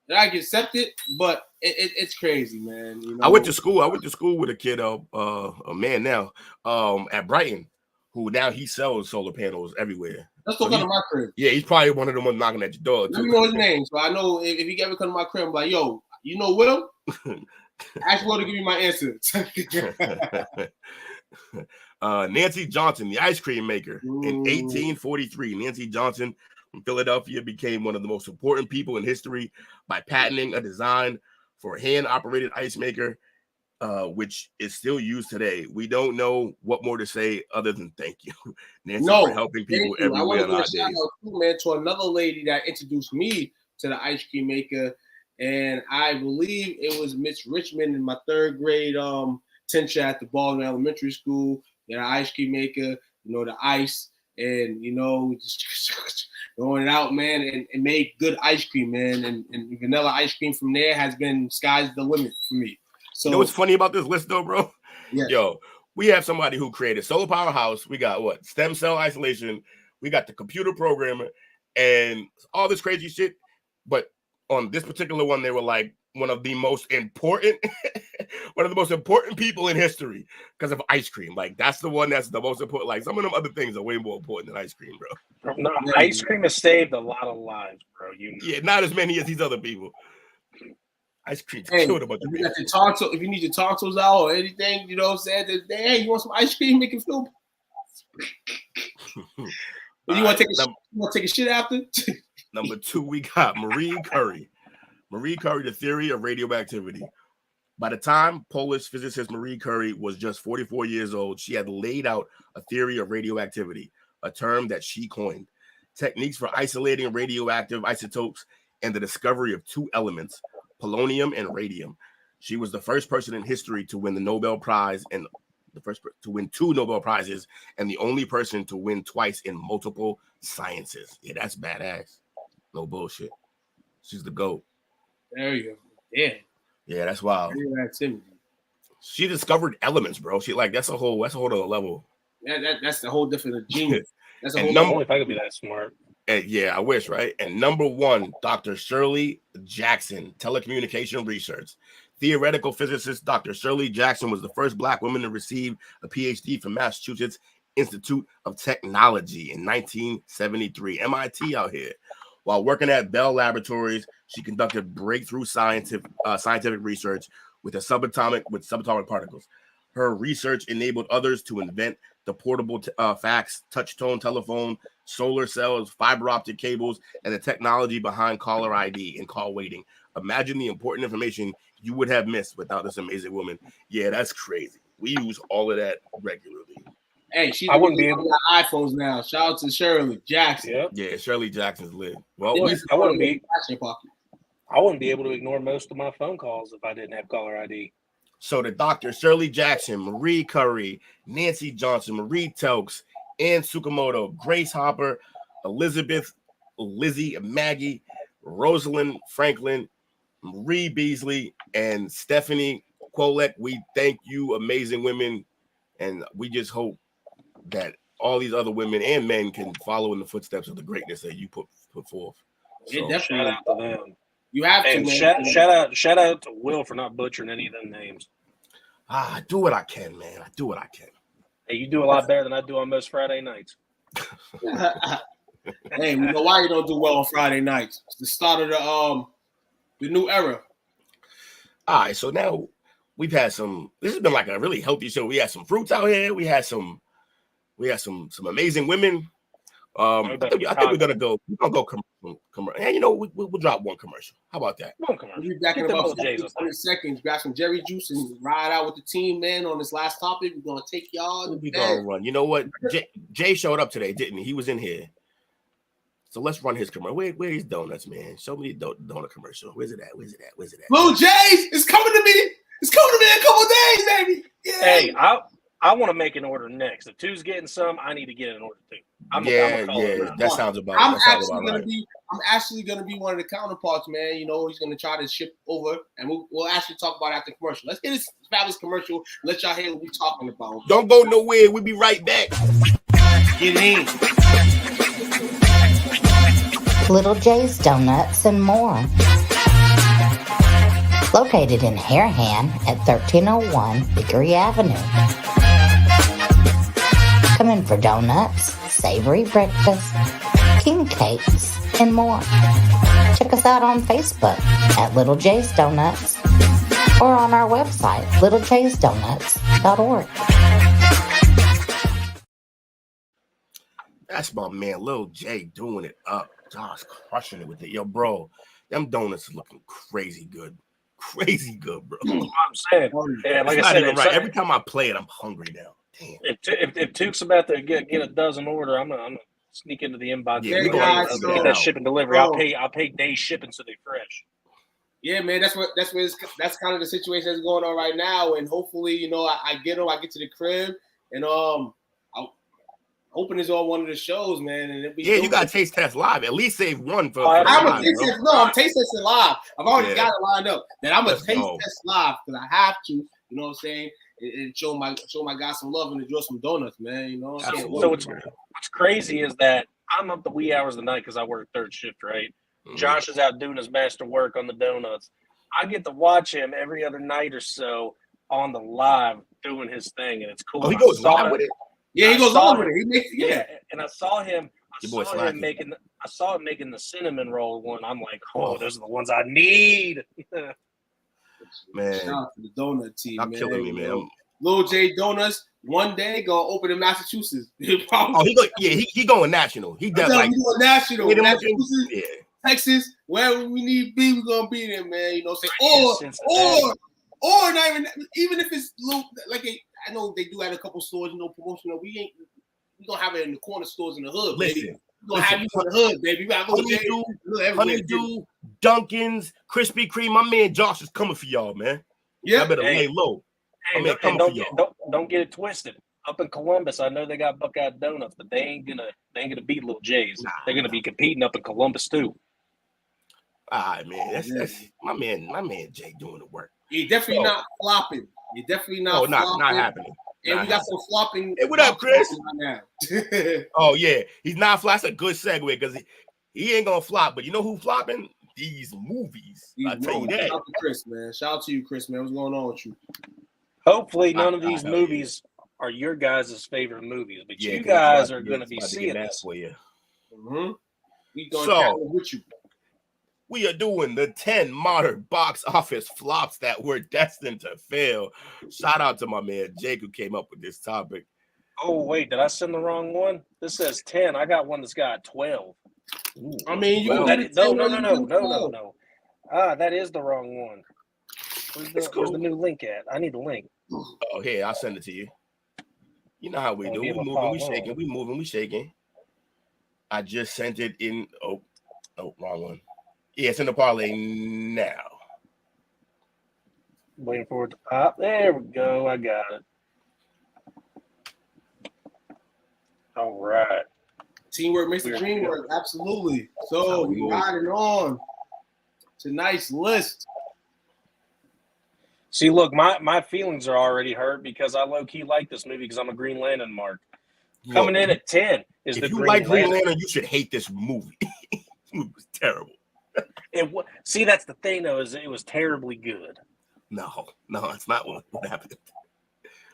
G: and I can accept it, but it's crazy, man.
F: I went to school with a kid, a man now, at Brighton, who now he sells solar panels everywhere.
G: Let's go to my crib.
F: Yeah, he's probably one of the ones knocking at your door.
G: Let me know his name, so I know if he ever come to my crib, I'm like, yo, you know Will? Ask Will to give me my answer.
F: Nancy Johnson, the ice cream maker. In 1843, Nancy Johnson from Philadelphia became one of the most important people in history by patenting a design for a hand-operated ice maker, which is still used today. We don't know what more to say other than thank you, Nancy, for helping people everywhere.
G: I want to give a shout out too, man, to another lady that introduced me to the ice cream maker, and I believe it was Miss Richmond in my third grade tenure at the Baldwin Elementary School. An ice cream maker, the ice, and just going out, man, and make good ice cream, man, and vanilla ice cream from there has been sky's the limit for me. So,
F: you know what's funny about this list, though, bro?
G: Yeah.
F: Yo, we have somebody who created solar power house. We got what? Stem cell isolation. We got the computer programmer and all this crazy shit. But on this particular one, they were like one of the most important people in history because of ice cream. Like, that's the one that's the most important. Like, some of them other things are way more important than ice cream, bro.
H: No, ice cream has saved a lot of lives, bro.
F: Yeah, not as many as these other people. Ice cream killed a bunch of people.
G: If you need your tonsils out or anything, you know what I'm saying? Hey, you want some ice cream? Make it feel. You want to take a shit after?
F: Number 2, we got Marie Curie. Marie Curie, the theory of radioactivity. By the time Polish physicist Marie Curie was just 44 years old, she had laid out a theory of radioactivity, a term that she coined. Techniques for isolating radioactive isotopes and the discovery of 2 elements, polonium and radium. She was the first person in history to win the Nobel Prize and the first to win 2 Nobel Prizes and the only person to win twice in multiple sciences. Yeah, that's badass. No bullshit. She's the GOAT.
G: There you go. Yeah.
F: Yeah, that's wild.
G: Radioactivity.
F: She discovered elements, bro. She that's a whole other level.
G: Yeah, that's the whole different genius. That's a
H: whole only if I could be that smart.
F: And yeah, I wish, right? And number 1, Dr. Shirley Jackson, telecommunication research. Theoretical physicist Dr. Shirley Jackson was the first Black woman to receive a PhD from Massachusetts Institute of Technology in 1973. MIT out here. While working at Bell Laboratories, she conducted breakthrough scientific research with subatomic particles. Her research enabled others to invent the portable fax, touch-tone telephone, solar cells, fiber optic cables, and the technology behind caller ID and call waiting. Imagine the important information you would have missed without this amazing woman. Yeah, that's crazy. We use all of that regularly.
G: Hey, I wouldn't be able to iPhones now. Shout out to Shirley Jackson.
H: Yep.
F: Yeah, Shirley Jackson's lit. Well,
H: I wouldn't be able to ignore most of my phone calls if I didn't have caller ID.
F: So the Dr. Shirley Jackson, Marie Curie, Nancy Johnson, Marie Telks, Ann Tsukamoto, Grace Hopper, Elizabeth, Lizzie, Maggie, Rosalind Franklin, Marie Beasley, and Stephanie Kwolek. We thank you, amazing women, and we just hope that all these other women and men can follow in the footsteps of the greatness that you put forth.
G: So, definitely.
H: Shout out to them.
G: You have
H: and
G: to.
H: Shout out to Will for not butchering any of them names.
F: I do what I can, man. I do what I can.
H: Hey, you do a lot better than I do on most Friday nights.
G: Hey, we know why you don't do well on Friday nights. It's the start of the new era.
F: All right, so now we've had some. This has been like a really healthy show. We had some fruits out here. We had some amazing women. I think we're gonna go. We're gonna go commercial. And you know, we'll drop one commercial. How about that?
H: One commercial.
G: We'll be back in about 20 seconds. Grab some Jerry juice and ride out with the team, man. On this last topic, we're gonna take y'all.
F: We're gonna run. You know what? Jay showed up today, didn't he? He was in here. So let's run his commercial. Where these donuts, man? Show me the donut commercial. Where's it at?
G: Blue Jays, it's coming to me. It's coming to me in a couple days, baby. Yeah.
H: Hey, I want to make an order next. If two's getting some, I need to get an order too.
F: That sounds about.
G: I'm actually gonna be one of the counterparts, man. You know, he's gonna try to ship over, and we'll actually talk about it after commercial. Let's get this fabulous commercial. Let y'all hear what we're talking about.
F: Don't go nowhere. We'll be right back.
G: Get in.
I: Little J's Donuts and more. Located in Harahan at 1301 Hickory Avenue. Come in for donuts, savory breakfast, king cakes, and more. Check us out on Facebook at Little J's Donuts or on our website, littlejaysdonuts.org.
F: That's my man, Lil J, doing it up. Josh crushing it with it. Yo, bro, them donuts are looking crazy good. Crazy good, bro.
H: I'm saying. Yeah, like I said,
F: right. Every time I play it, I'm hungry now. Damn.
H: If Tuke's about to get a dozen order, I'm gonna sneak into the inbox.
F: Yeah,
H: get that shipping delivery. I'll pay day shipping so they're fresh.
G: Yeah, man, that's kind of the situation that's going on right now. And hopefully, you know, I get to the crib and I'll open this on one of the shows, man. And
F: you got taste test live. At least save one for.
G: I'm taste testing live. I've already got it lined up. That I'm a taste test live because I have to. You know what I'm saying? And show my guys some love and enjoy some donuts, man. You know what I'm saying?
H: So what's crazy is that I'm up the wee hours of the night because I work third shift, right? Mm-hmm. Josh is out doing his master work on the donuts. I get to watch him every other night or so on the live doing his thing, and it's cool.
F: Oh, he goes live with it.
G: Yeah, he goes on with it.
H: And I saw him. I saw him making the cinnamon roll one. I'm like, those are the ones I need.
F: Man,
G: shout out to the donut team.
F: I'm killing me, man.
G: Lil J Donuts one day gonna open in Massachusetts.
F: He going national. He does like
G: going national. Massachusetts, Texas, wherever we need to be, we're gonna be there, man. You know what I'm saying? Or not even if it's little, like I know they do at a couple stores, you know, promotional. We gonna have it in the corner stores in the hood, baby. We're gonna have you in the hood, baby. You got
F: Honeydew, Dunkin's, Krispy Kreme. My man Josh is coming for y'all, man.
G: Yeah,
F: I better lay low.
H: Hey, don't get it twisted. Up in Columbus, I know they got Buckeye Donuts, but they ain't gonna beat Little J's. Nah. They're gonna be competing up in Columbus too.
F: All right, man. That's my man Jay doing the work.
G: You're definitely not flopping. You're definitely not flopping.
F: Not happening.
G: And we got some flopping.
F: Hey, what up, Chris?
G: Right now.
F: Oh, yeah. He's not flopping. That's a good segue because he ain't going to flop. But you know who flopping? These movies. I'll tell you that.
G: Shout out to Chris, man. Shout out to you, Chris, man. What's going on with you?
H: Hopefully none of these movies are your guys' favorite movies. But you guys are going to be seeing this.
F: For you.
G: Mm-hmm. We going to carry with you.
F: We are doing the 10 modern box office flops that were destined to fail. Shout out to my man Jake who came up with this topic.
H: Oh, wait, did I send the wrong one? This says 10. I got one that's got 12.
G: Ooh, I mean,
H: no. That is the wrong one. Where's the new link at? I need the link.
F: Oh, here, I'll send it to you. You know how we do. We moving, we shaking. We moving, we shaking. I just sent it in. Oh, wrong one. Yeah, it's in the parlay now.
H: Waiting for it to pop. There we go. I got it. All right.
G: Teamwork makes the dream work. Absolutely. So we riding on tonight's list.
H: See, look, my feelings are already hurt because I low-key like this movie because I'm a Green Lantern mark. Coming in at 10 is the Green Lantern. If you like Green Lantern,
F: you should hate this movie. This movie was terrible.
H: See, that's the thing, though, is it was terribly good.
F: No, it's not what happened.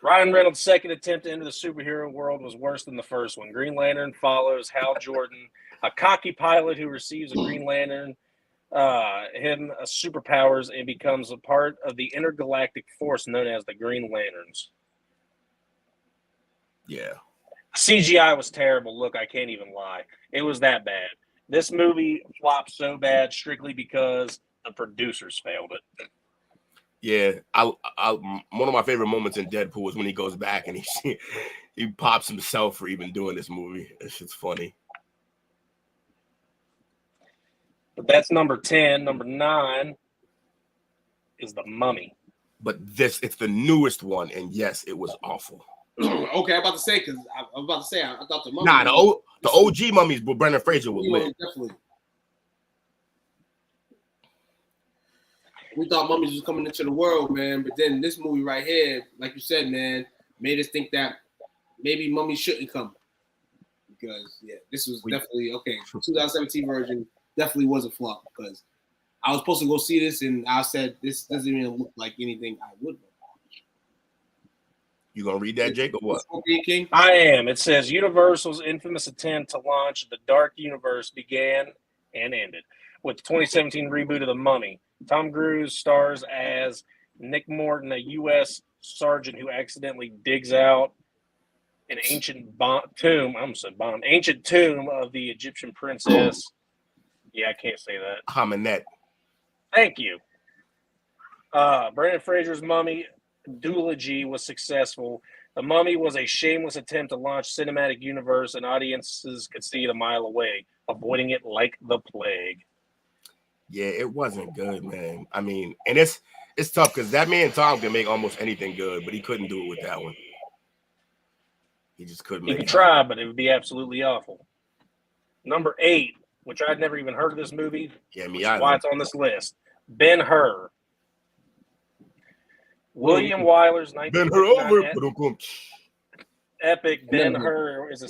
H: Ryan Reynolds' second attempt to enter the superhero world was worse than the first one. Green Lantern follows Hal Jordan, a cocky pilot who receives a Green Lantern hidden superpowers and becomes a part of the intergalactic force known as the Green Lanterns.
F: Yeah.
H: CGI was terrible. Look, I can't even lie. It was that bad. This movie flopped so bad strictly because the producers failed it.
F: Yeah, one of my favorite moments in Deadpool is when he goes back and he pops himself for even doing this movie. It's just funny.
H: But that's number 10. Number 9 is The Mummy.
F: But it's the newest one, and yes, it was awful.
G: Okay, I'm about to say I thought the Mummy.
F: Nah, the OG Mummies with Brendan Fraser was lit.
G: Definitely. We thought mummies was coming into the world, man, but then this movie right here, like you said, man, made us think that maybe mummies shouldn't come. Because this was definitely okay. 2017 version definitely was a flop because I was supposed to go see this and I said this doesn't even look like anything I would watch.
F: You gonna read that, Jake, or what?
G: King?
H: I am. It says Universal's infamous attempt to launch the Dark Universe began and ended with the 2017 reboot of The Mummy. Tom Cruise stars as Nick Morton, a U.S. sergeant who accidentally digs out an ancient tomb. I almost said bomb. Ancient tomb of the Egyptian princess. Yeah, I can't say that.
F: Hamenet.
H: Thank you. Brendan Fraser's Mummy duology was successful. The Mummy was a shameless attempt to launch cinematic universe, and audiences could see it a mile away, avoiding it like the plague.
F: Yeah, it wasn't good, man. I mean, and it's tough because that man Tom can make almost anything good, but he couldn't do it with that one. He just couldn't.
H: He could try, but it would be absolutely awful. Number 8, which I'd never even heard of this movie.
F: Yeah, me either.
H: Why it's on this list? Ben-Hur. William Wyler's 1959 epic Ben-Hur is a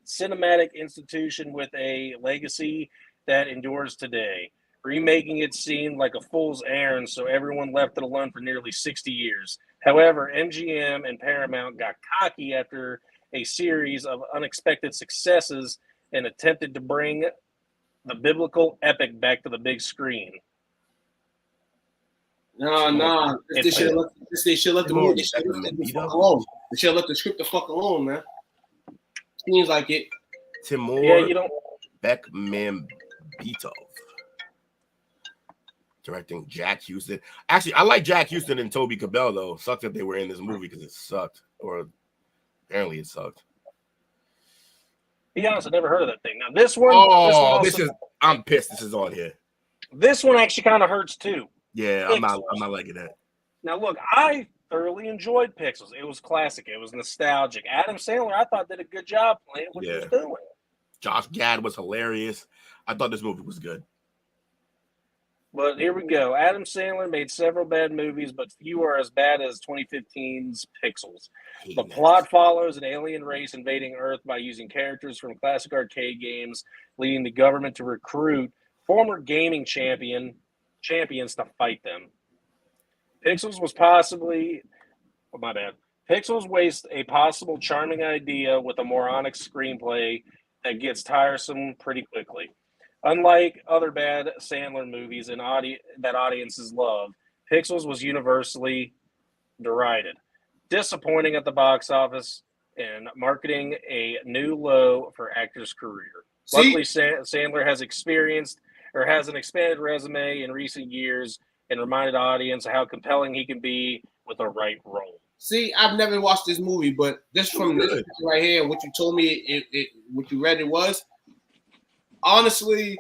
H: cinematic institution with a legacy that endures today. Remaking it seemed like a fool's errand, so everyone left it alone for nearly 60 years. However, MGM and Paramount got cocky after a series of unexpected successes and attempted to bring the biblical epic back to the big screen.
G: No. They should let the movie alone. They should let the script the fuck alone, man. Seems like it.
F: Timur Bekmambetov. Directing Jack Houston. Actually, I like Jack Houston and Toby Cabell, though. Sucked that they were in this movie because it sucked. Or apparently it sucked.
H: Be honest, I never heard of that thing. Now, this one.
F: I'm pissed this is on here.
H: This one actually kind of hurts, too.
F: Yeah, I'm not liking that.
H: Now, look, I thoroughly enjoyed Pixels. It was classic. It was nostalgic. Adam Sandler, I thought, did a good job playing what he was doing.
F: Josh Gad was hilarious. I thought this movie was good.
H: But here we go. Adam Sandler made several bad movies, but few are as bad as 2015's Pixels. The plot follows an alien race invading Earth by using characters from classic arcade games, leading the government to recruit former gaming champions to fight them. Pixels wastes a possible charming idea with a moronic screenplay that gets tiresome pretty quickly. Unlike other bad Sandler movies that audiences love, Pixels was universally derided, disappointing at the box office and marketing a new low for actor's career. Luckily, Sandler has an expanded resume in recent years and reminded the audience how compelling he can be with the right role.
G: See, I've never watched this movie, but just from this right here, what you told me, what you read it was, honestly,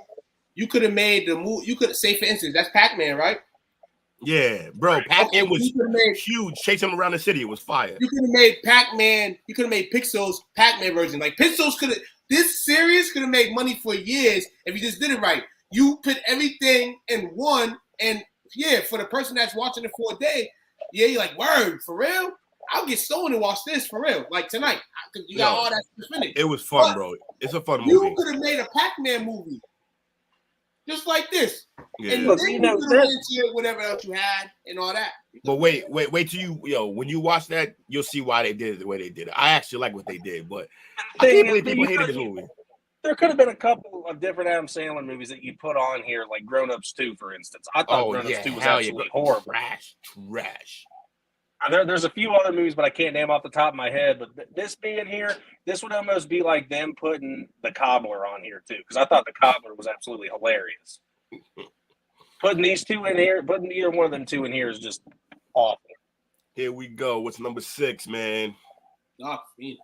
G: you could have made the movie. You could say, for instance, that's Pac-Man, right?
F: Yeah, bro. Pac-Man was huge. Chase him around the city. It was fire.
G: You could have made Pac-Man. You could have made Pixels Pac-Man version. Like Pixels could have. This series could have made money for years if you just did it right. You put everything in one, and for the person that's watching it for a day, you're like, word, for real? I'll get stoned and watch this for real. Like tonight, you got all that to finish.
F: It was fun, bro. It's a fun movie.
G: You could have made a Pac-Man movie, just like this.
F: Yeah.
G: And then you could have into whatever else you had and all that.
F: But wait till when you watch that, you'll see why they did it the way they did it. I actually like what they did, but I can't believe people hated this movie.
H: There could have been a couple of different Adam Sandler movies that you put on here, like Grown Ups 2, for instance. I thought Grown Ups 2 was absolutely horrible.
F: Trash.
H: There's a few other movies, but I can't name off the top of my head. But this being here, this would almost be like them putting The Cobbler on here, too, because I thought The Cobbler was absolutely hilarious. Putting these two in here, putting either one of them two in here is just awful.
F: Here we go. What's number 6, man?
G: Dark Phoenix.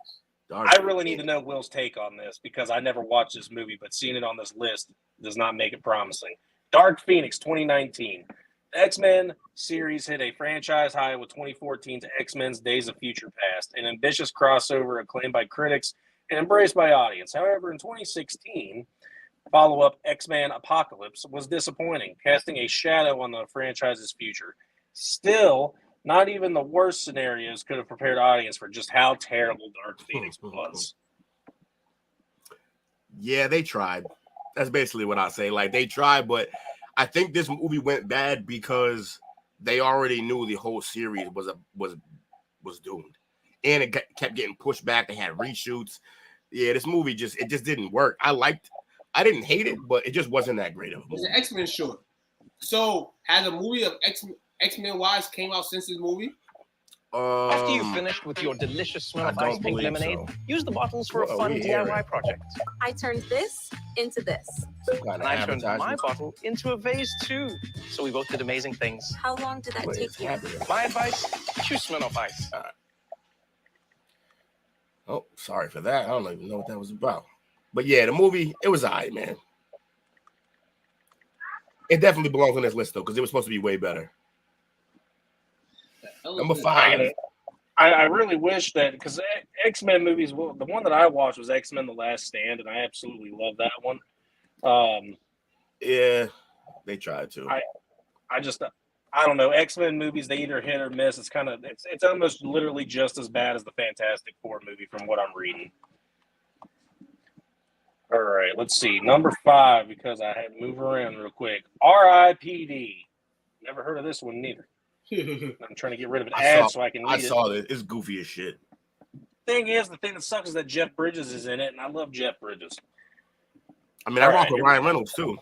H: I really need to know Will's take on this because I never watched this movie, but seeing it on this list does not make it promising. Dark Phoenix 2019. The X-Men series hit a franchise high with 2014's X-Men's Days of Future Past, an ambitious crossover acclaimed by critics and embraced by audience. However, in 2016, follow-up X-Men Apocalypse was disappointing, casting a shadow on the franchise's future. Still, not even the worst scenarios could have prepared audience for just how terrible Dark Phoenix was.
F: Yeah, they tried. That's basically what I say. Like, they tried, but I think this movie went bad because they already knew the whole series was doomed, and it kept getting pushed back. They had reshoots. Yeah, this movie just didn't work. I didn't hate it, but it just wasn't that great of a movie.
G: It's an X-Men short. So, has a movie of X-Men wise came out since this movie?
J: After you've finished with your delicious smell of ice pink lemonade, use the bottles for a fun DIY project.
K: I turned this into this.
J: And I turned my bottle into a vase too. So we both did amazing things.
K: How long did that take you?
J: My advice, choose Smirnoff Ice.
F: Oh, sorry for that. I don't even know what that was about. But yeah, the movie, it was all right, man. It definitely belongs on this list, though, because it was supposed to be way better. Number 5.
H: I really wish that, because X-Men movies, well, the one that I watched was X-Men The Last Stand, and I absolutely love that one.
F: Yeah, they tried to.
H: I don't know. X-Men movies, they either hit or miss. It's almost literally just as bad as the Fantastic Four movie from what I'm reading. All right, let's see. Number 5, because I had to move around real quick. R.I.P.D. Never heard of this one neither. I'm trying to get rid of an ad so I can read it.
F: I saw it. It's goofy as shit.
H: The thing that sucks is that Jeff Bridges is in it, and I love Jeff Bridges.
F: I mean, I rock with Ryan Reynolds, too.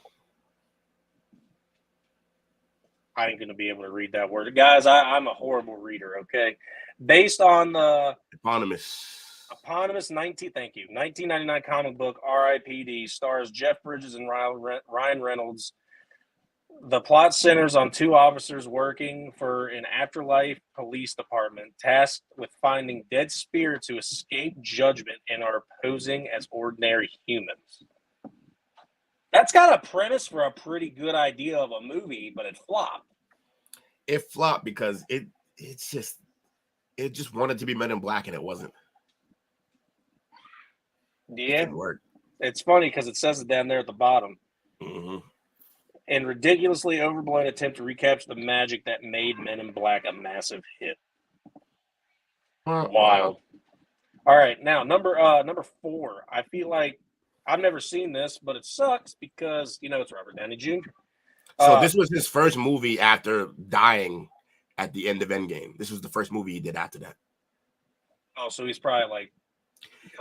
H: I ain't going to be able to read that word. Guys, I'm a horrible reader, okay? Based on the eponymous 1999 comic book R.I.P.D. stars Jeff Bridges and Ryan Reynolds. The plot centers on 2 officers working for an afterlife police department tasked with finding dead spirits who escape judgment and are posing as ordinary humans. That's got a premise for a pretty good idea of a movie, but it flopped.
F: It flopped because it just wanted to be Men in Black, and it wasn't.
H: Yeah, it worked. It's funny because it says it down there at the bottom.
F: Mm-hmm.
H: And ridiculously overblown attempt to recapture the magic that made Men in Black a massive hit. Wild. All right, now number 4. I feel like I've never seen this, but it sucks because it's Robert Downey Jr.
F: So this was his first movie after dying at the end of Endgame. This was the first movie he did after that.
H: Oh, so he's probably like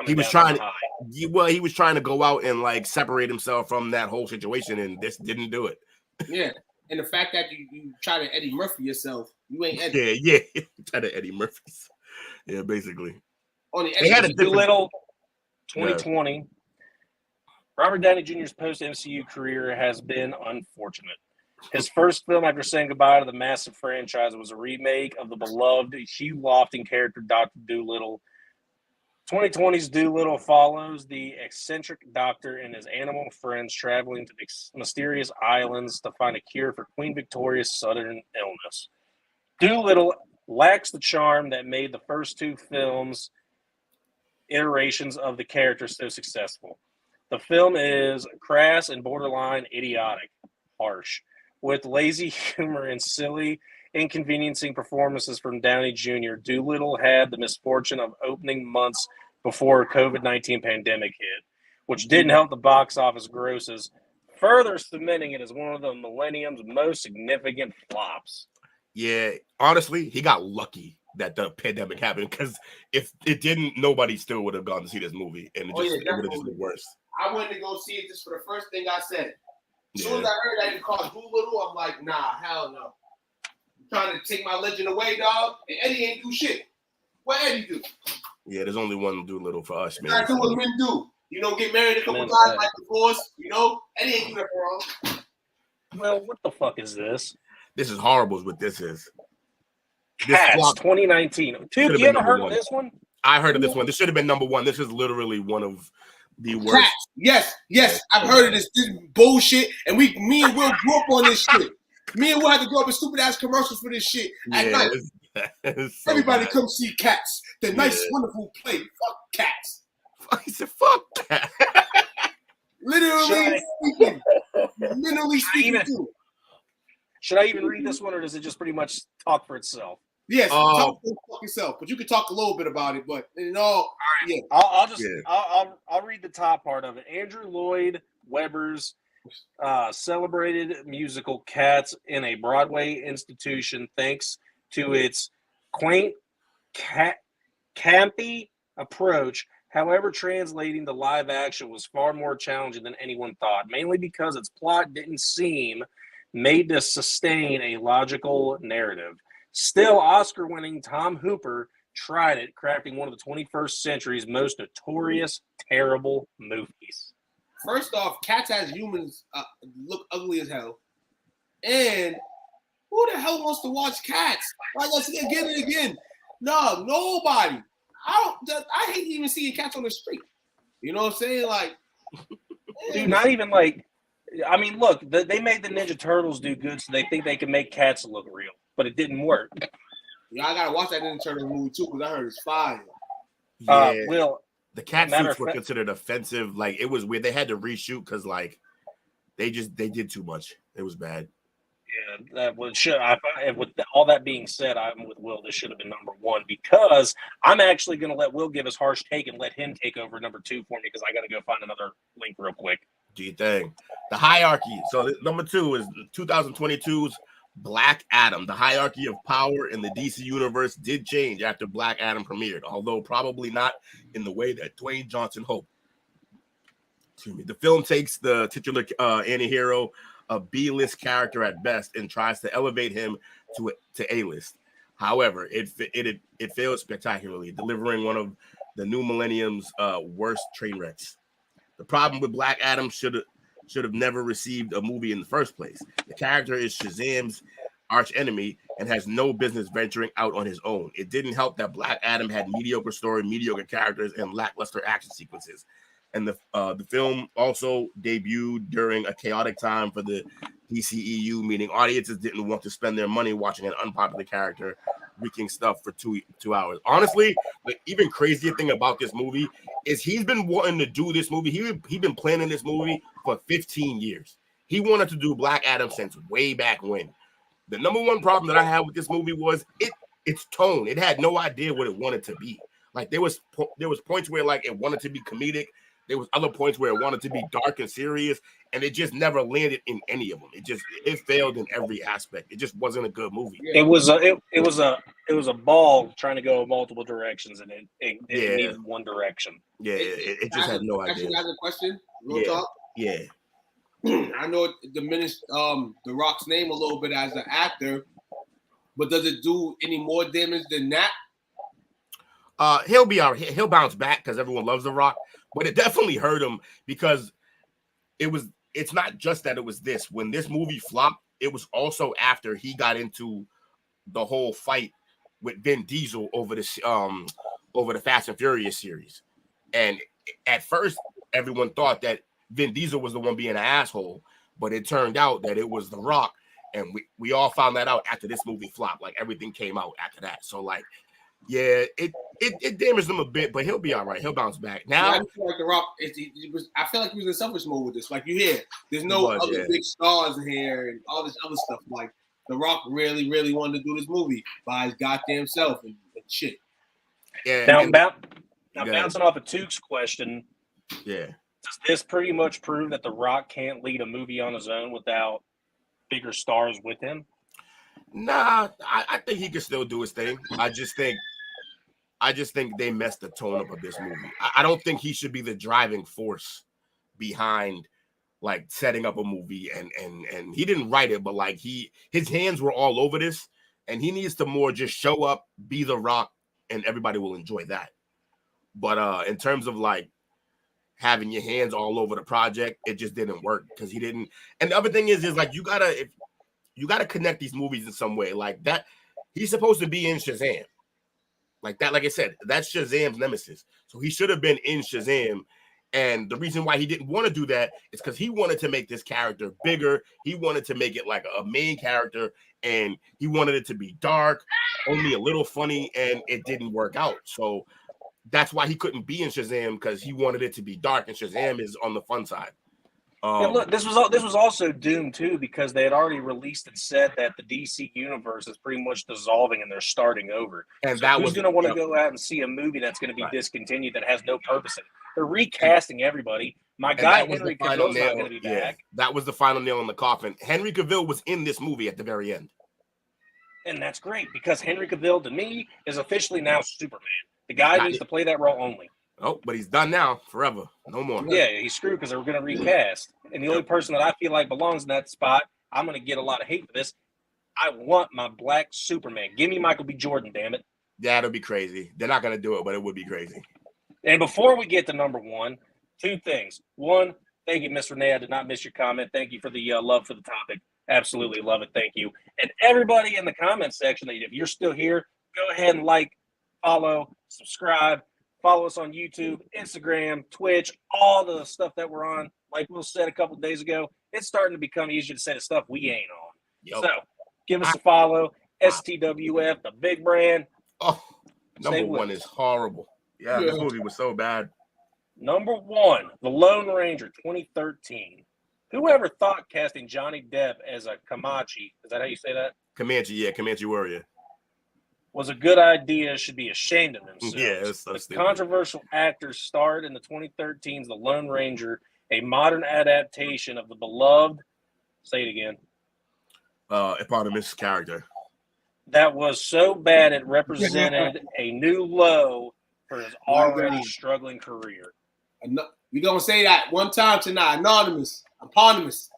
F: he was trying to go out and like separate himself from that whole situation, and this didn't do it.
G: Yeah, and the fact that you try to Eddie Murphy yourself, you ain't Eddie.
F: Yeah, try to Eddie Murphy's. Yeah, basically.
G: On the
H: they had a Doolittle 2020. Yeah. Robert Downey Jr.'s post-MCU career has been unfortunate. His first film after saying goodbye to the massive franchise was a remake of the beloved Hugh Lofting character Dr. Doolittle. 2020's Doolittle follows the eccentric doctor and his animal friends traveling to the mysterious islands to find a cure for Queen Victoria's sudden illness. Doolittle lacks the charm that made the first 2 films iterations of the character so successful. The film is crass and borderline idiotic, harsh, with lazy humor and silly, inconveniencing performances from Downey Jr. Doolittle had the misfortune of opening months before COVID-19 pandemic hit, which didn't help the box office grosses, further cementing it as one of the millennium's most significant flops.
F: Yeah, honestly, he got lucky that the pandemic happened because if it didn't, nobody still would have gone to see this movie, and it would have just been worse.
G: I went to go see it just for the first thing I said. As soon as I heard that it cost Doolittle, I'm like, nah, hell no. I'm trying to take my legend away, dog. And Eddie ain't do shit. What Eddie do?
F: Yeah, there's only one Doolittle for us, man.
G: I do what men do. You know, get married a couple times, like divorce. You know, Eddie ain't do that wrong.
H: Well, what the fuck is this?
F: This is horrible. Is what this is.
H: Cats 2019. Dude, you ever heard of this one?
F: I heard of this one. This should have been number one. This is literally one of the worst.
G: Cats. Yes. I've heard of this bullshit. And me and Will grew up on this shit. Me and Will had to grow up in stupid ass commercials for this shit at night. So everybody come see Cats. The nice, wonderful play. Fuck Cats.
F: He said, fuck Cats.
G: Literally speaking too.
H: Should I even read this one, or does it just pretty much talk for itself?
G: Yes, talk for fuck yourself. But you can talk a little bit about it. But all right.
H: Yeah. I'll read the top part of it. Andrew Lloyd Webber's celebrated musical Cats in a Broadway institution, thanks to its quaint, campy approach. However, translating the live action was far more challenging than anyone thought, mainly because its plot didn't seem made to sustain a logical narrative. Still, Oscar-winning Tom Hooper tried it, crafting one of the 21st century's most notorious, terrible movies.
G: First off, Cats as humans look ugly as hell. And who the hell wants to watch Cats? Like, let's again and again. No, nobody. I hate even seeing cats on the street. You know what I'm saying? Like,
H: dude, not even like. I mean, look, they made the Ninja Turtles do good, so they think they can make cats look real, but it didn't work.
G: Yeah, I gotta watch that Ninja Turtles movie too because I heard it's fire.
F: Yeah, the cat suits were considered offensive. Like, it was weird. They had to reshoot because like they did too much. It was bad.
H: Yeah, that was with all that being said, I'm with Will. This should have been number one because I'm actually going to let Will give his harsh take and let him take over number two for me because I got to go find another link real quick.
F: Do you think the hierarchy? So number two is 2022's Black Adam. The hierarchy of power in the DC universe did change after Black Adam premiered, although probably not in the way that Dwayne Johnson hoped. Excuse me. The film takes the titular anti-hero, a B-list character at best, and tries to elevate him to A-list. However, it failed spectacularly, delivering one of the new millennium's worst train wrecks. The problem with Black Adam should have never received a movie in the first place. The character is Shazam's arch enemy and has no business venturing out on his own. It didn't help that Black Adam had mediocre story, mediocre characters, and lackluster action sequences. And the film also debuted during a chaotic time for the DCEU, meaning audiences didn't want to spend their money watching an unpopular character wreaking stuff for 2 hours. Honestly, the even crazier thing about this movie is he's been wanting to do this movie. He's been planning this movie for 15 years. He wanted to do Black Adam since way back when. The number one problem that I had with this movie was its tone. It had no idea what it wanted to be. Like there was points where like it wanted to be comedic. There was other points where it wanted to be dark and serious, and it just never landed in any of them. It failed in every aspect. It just wasn't a good movie.
H: It was a ball trying to go multiple directions, and it needed one direction.
F: Yeah, it just had no idea.
G: Actually, I have a question. Real talk.
F: Yeah.
G: I know it diminished The Rock's name a little bit as an actor, but does it do any more damage than that?
F: He'll be all right. He'll bounce back because everyone loves The Rock. But it definitely hurt him because it's not just that it was this. When this movie flopped, it was also after he got into the whole fight with Vin Diesel over the Fast and Furious series. And at first, everyone thought that Vin Diesel was the one being an asshole, but it turned out that it was The Rock. And we all found that out after this movie flopped. Like everything came out after that. So like, yeah, it damaged him a bit, but he'll be all right. He'll bounce back. Now,
G: I feel like The Rock. I feel like he was in selfish mode with this. Like you hear, there's no other big stars in here and all this other stuff. Like The Rock really, really wanted to do this movie by his goddamn self and shit.
F: Yeah.
H: Now bouncing off of Tuke's question.
F: Yeah.
H: Does this pretty much prove that The Rock can't lead a movie on his own without bigger stars with him?
F: Nah, I think he can still do his thing. I just think they messed the tone up of this movie. I don't think he should be the driving force behind like setting up a movie, and he didn't write it, but like his hands were all over this, and he needs to more just show up, be the Rock, and everybody will enjoy that. But in terms of like having your hands all over the project, it just didn't work because he didn't. And the other thing is like you gotta connect these movies in some way. Like that, he's supposed to be in Shazam. Like that, like I said, that's Shazam's nemesis. So he should have been in Shazam. And the reason why he didn't want to do that is because he wanted to make this character bigger. He wanted to make it like a main character, and he wanted it to be dark, only a little funny, and it didn't work out. So that's why he couldn't be in Shazam, because he wanted it to be dark, and Shazam is on the fun side.
H: Yeah, look, this was also doomed too because they had already released and said that the DC universe is pretty much dissolving and they're starting over.
F: And
H: so who's going to want to go out and see a movie that's going to be discontinued that has no purpose in it? They're recasting everybody. My guy Henry Cavill's not going to be back.
F: That was the final nail in the coffin. Henry Cavill was in this movie at the very end.
H: And that's great because Henry Cavill, to me, is officially now Superman. The guy needs to play that role only.
F: Oh, but he's done now, forever. No more.
H: Yeah, he's screwed because they were going to recast. And the only person that I feel like belongs in that spot, I'm going to get a lot of hate for this. I want my black Superman. Give me Michael B. Jordan, damn it.
F: That'll be crazy. They're not going to do it, but it would be crazy.
H: And before we get to number one, two things. One, thank you, Miss Renee. I did not miss your comment. Thank you for the love for the topic. Absolutely love it. Thank you. And everybody in the comment section, if you're still here, go ahead and like, follow, subscribe. Follow us on YouTube, Instagram, Twitch, all the stuff that we're on. Like Will said a couple days ago, it's starting to become easier to say the stuff we ain't on. Yep. So give us a follow. STWF, the big brand.
F: Oh, number one is horrible. Yeah, this movie was so bad.
H: Number one, The Lone Ranger, 2013. Whoever thought casting Johnny Depp as a Comanche, is that how you say that?
F: Comanche, yeah, Comanche warrior.
H: Was a good idea, should be ashamed of themselves.
F: Yeah, it's so
H: the
F: stupid.
H: Controversial actors starred in the 2013's The Lone Ranger, a modern adaptation of the beloved, say it again,
F: eponymous character.
H: That was so bad it represented a new low for his already struggling career.
G: We're going to say that one time tonight. Anonymous. Eponymous.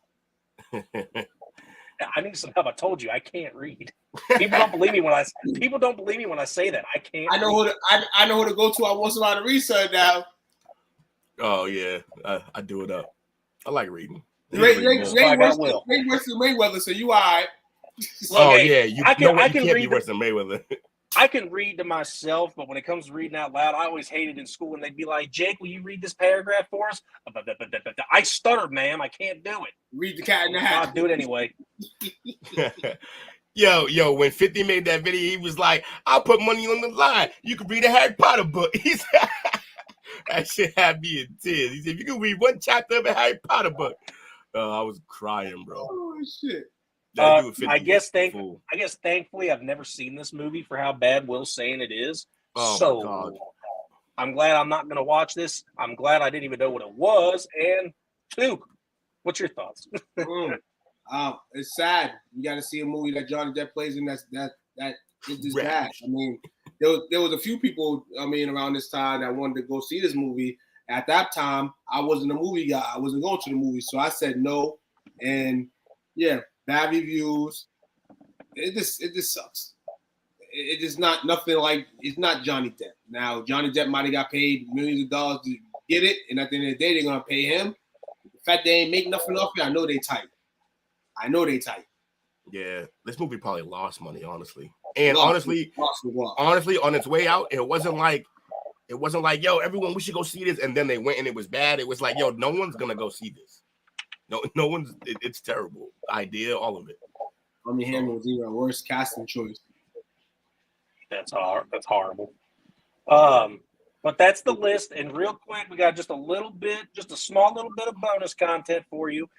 H: I need some help. I told you I can't read. People don't believe me when I say that. I can't.
G: I know who to go to. I want somebody to research now.
F: Oh yeah, I do it up. I like reading.
G: Mayweather, so you all right?
F: Oh yeah, you can't be worse than Mayweather.
H: I can read to myself, but when it comes to reading out loud, I always hated in school when they'd be like, "Jake, will you read this paragraph for us?" I stuttered, ma'am. I can't do it.
G: Read the Cat in the Hat.
H: I'll do it anyway.
F: Yo, when 50 made that video, he was like, "I'll put money on the line. You can read a Harry Potter book." He said, that shit had me in tears. He said, "If you can read one chapter of a Harry Potter book." I was crying, bro.
G: Oh shit.
H: I guess thankfully I've never seen this movie for how bad Will's saying it is.
F: Oh,
H: so
F: my God.
H: I'm glad I'm not going to watch this. I'm glad I didn't even know what it was. And two, what's your thoughts?
G: It's sad. You got to see a movie that Johnny Depp plays in that is just bad. I mean, there was a few people, around this time that wanted to go see this movie. At that time, I wasn't a movie guy. I wasn't going to the movies, so I said no. And yeah, bad reviews. It just sucks. It is not nothing like, it's not Johnny Depp. Now, Johnny Depp might have got paid millions of dollars to get it, and at the end of the day, they're gonna pay him. The fact they ain't make nothing off it, I know they tight.
F: Yeah, this movie probably lost money, honestly. And honestly, on its way out, it wasn't like, yo, everyone, we should go see this, and then they went and it was bad. It was like, yo, no one's gonna go see this. No one's. It's terrible idea, all of it.
G: Armie Hammer was even a worse casting choice.
H: That's horrible. But that's the list. And real quick, we got just a small little bit of bonus content for you.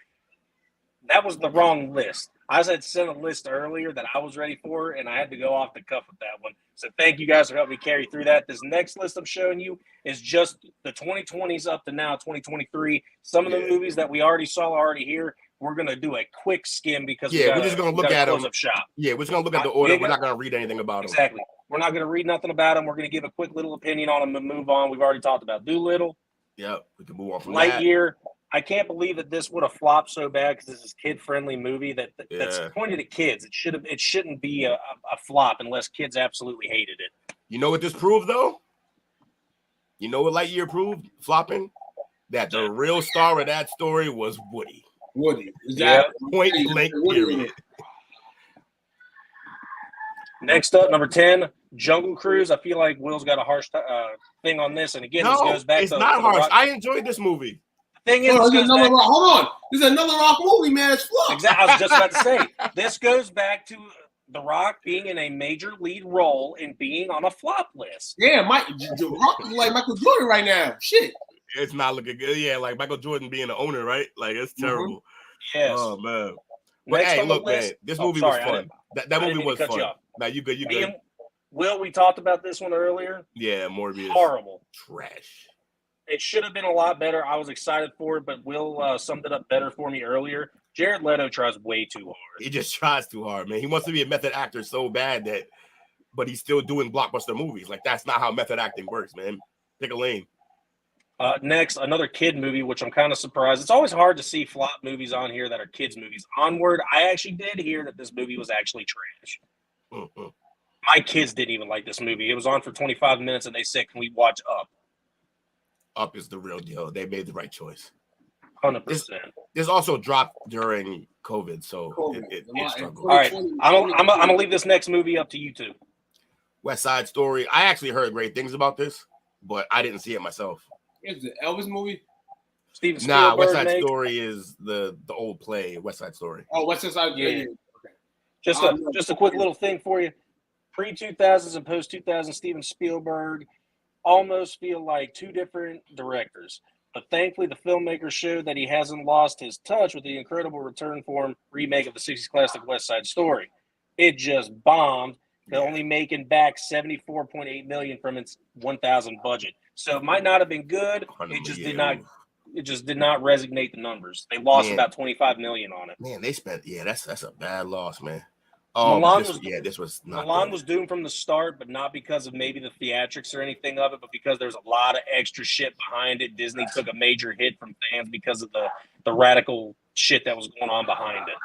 H: That was the wrong list. I had sent a list earlier that I was ready for, and I had to go off the cuff with that one. So thank you guys for helping me carry through that. This next list I'm showing you is just the 2020s up to now, 2023. Some of the movies that we already saw are already here. we're gonna do a quick skim because
F: we're just gonna look at them.
H: Up shop.
F: Yeah, we're just gonna look at the order. We're not gonna read anything about them.
H: Exactly. We're not gonna read nothing about them. We're gonna give a quick little opinion on them and move on. We've already talked about Doolittle.
F: Yep, we can move on from
H: Lightyear. I can't believe that this would have flopped so bad because this is kid-friendly movie that's pointed at kids. It shouldn't be a flop unless kids absolutely hated it.
F: You know what this proved though? You know what Lightyear proved flopping? That the real star of that story was Woody.
G: Woody.
F: Point blank period.
H: Next up, number 10, Jungle Cruise. I feel like Will's got a harsh thing on this. And again, this goes back
F: it's
H: to
F: not harsh.
H: Rock.
F: I enjoyed this movie.
H: The thing is,
G: hold on. This is another Rock movie, man. It's flop.
H: Exactly. I was just about to say, this goes back to The Rock being in a major lead role and being on a flop list.
G: Yeah, Rock is like Michael Jordan right now. Shit.
F: It's not looking good. Yeah, like Michael Jordan being the owner, right? Like, it's terrible.
H: Yes.
F: Oh, man. But hey, look, man, this movie was fun. That movie was fun. Now, you good.
H: Will, we talked about this one earlier.
F: Yeah, Morbius.
H: Horrible.
F: Trash.
H: It should have been a lot better. I was excited for it, but Will summed it up better for me earlier. Jared Leto tries way too hard.
F: He just tries too hard, man. He wants to be a method actor so bad but he's still doing blockbuster movies. Like, that's not how method acting works, man. Pick a lane.
H: Next, another kid movie, which I'm kind of surprised. It's always hard to see flop movies on here that are kids movies. Onward, I actually did hear that this movie was actually trash.
F: Mm-hmm.
H: My kids didn't even like this movie. It was on for 25 minutes, and they said, "Can we watch Up?"
F: Up is the real deal. They made the right choice.
H: 100%.
F: This also dropped during COVID, so it struggled.
H: All right, I'm gonna leave this next movie up to you two.
F: West Side Story. I actually heard great things about this, but I didn't see it myself.
G: Is the Elvis movie?
H: Steven Spielberg.
F: West Side Story is the old play, West Side Story.
G: Oh, West Side Story.
H: Yeah. Okay. Just a quick little thing for you. Pre-2000s and post-2000s, Steven Spielberg almost feel like two different directors. But thankfully, the filmmaker showed that he hasn't lost his touch with the incredible return form remake of the 60s classic West Side Story. It just bombed, only making back $74.8 million from its 1,000 budget. So it might not have been good. It just did not. It just did not resonate the numbers. They lost about $25 million on it.
F: Man, they spent. Yeah, that's a bad loss, man. This was not.
H: Milan was doomed from the start, but not because of maybe the theatrics or anything of it, but because there's a lot of extra shit behind it. Disney took a major hit from fans because of the radical shit that was going on behind it.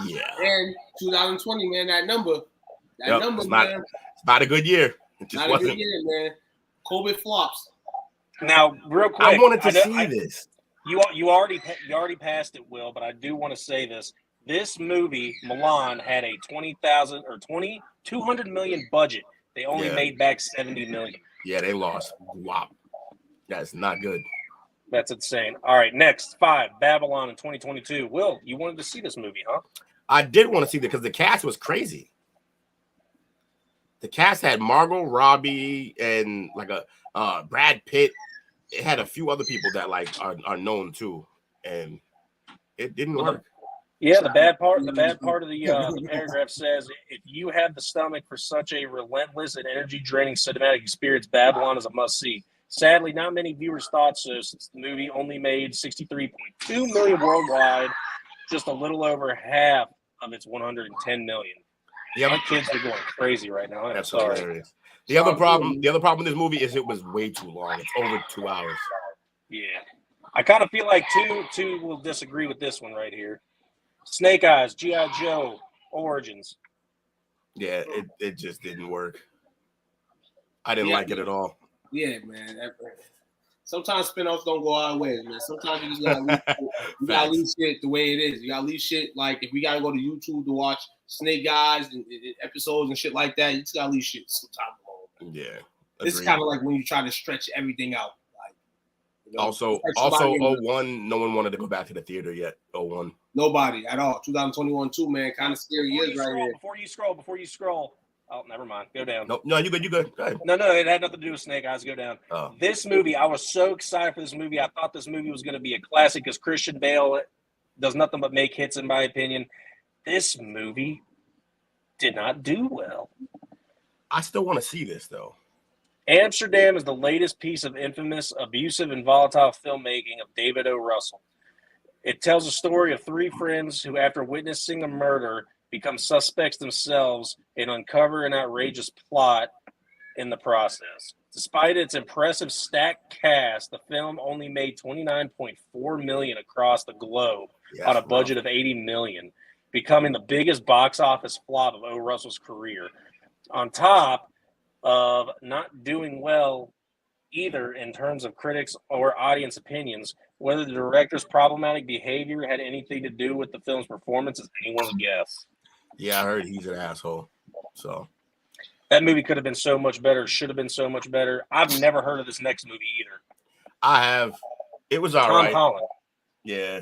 F: Yeah.
G: And 2020, man, that number,
F: it's not a good year. It just wasn't.
G: A good year, man. COVID flops.
H: Now, real quick,
F: I wanted to see this.
H: You already passed it, Will, but I do want to say this. This movie, Milan, had a 200 million budget. They only made back 70 million.
F: Yeah, they lost. Wow. That's not good.
H: That's insane. All right, next, 5, Babylon in 2022. Will, you wanted to see this movie, huh?
F: I did want to see it because the cast was crazy. The cast had Margot Robbie and like a Brad Pitt. It had a few other people that like are known too, and it didn't work.
H: Yeah, the bad part of the paragraph says, if you have the stomach for such a relentless and energy-draining cinematic experience, Babylon is a must-see. Sadly, not many viewers thought so, since the movie only made $63.2 million worldwide, just a little over half of its $110 million. Yeah, my kids are going crazy right now. I'm sorry.
F: Hilarious. The other problem with this movie is it was way too long. It's over 2 hours.
H: Yeah, I kind of feel like two will disagree with this one right here. Snake Eyes, G.I. Joe, Origins.
F: Yeah, it just didn't work. I didn't like it at all.
G: Yeah, man. Sometimes spinoffs don't go our way, man. Sometimes you just gotta leave shit the way it is. You gotta leave shit like if we gotta go to YouTube to watch Snake Eyes and episodes and shit like that, you just gotta leave shit sometimes alone.
F: Yeah.
G: It's kind of like when you try to stretch everything out.
F: Also 01, no one wanted to go back to the theater yet. 01.
G: Nobody at all. 2021 too, man. Kind of scary years right here.
H: Before you scroll. Oh, never mind. Go down.
F: No, you good. Go ahead.
H: No, it had nothing to do with Snake Eyes. Go down.
F: Oh.
H: This movie, I was so excited for this movie. I thought this movie was going to be a classic because Christian Bale does nothing but make hits, in my opinion. This movie did not do well.
F: I still want to see this, though.
H: Amsterdam is the latest piece of infamous, abusive, and volatile filmmaking of David O. Russell. It tells a story of three friends who, after witnessing a murder, become suspects themselves and uncover an outrageous plot in the process. Despite its impressive stacked cast, the film only made $29.4 million across the globe on a budget of $80 million, becoming the biggest box office flop of O. Russell's career. On top of not doing well either in terms of critics or audience opinions, whether the director's problematic behavior had anything to do with the film's performance is anyone's guess.
F: Yeah, I heard he's an asshole. So
H: that movie could have been so much better, should have been so much better. I've never heard of this next movie either.
F: I have. It was all
H: Tom
F: right.
H: Holland.
F: Yeah,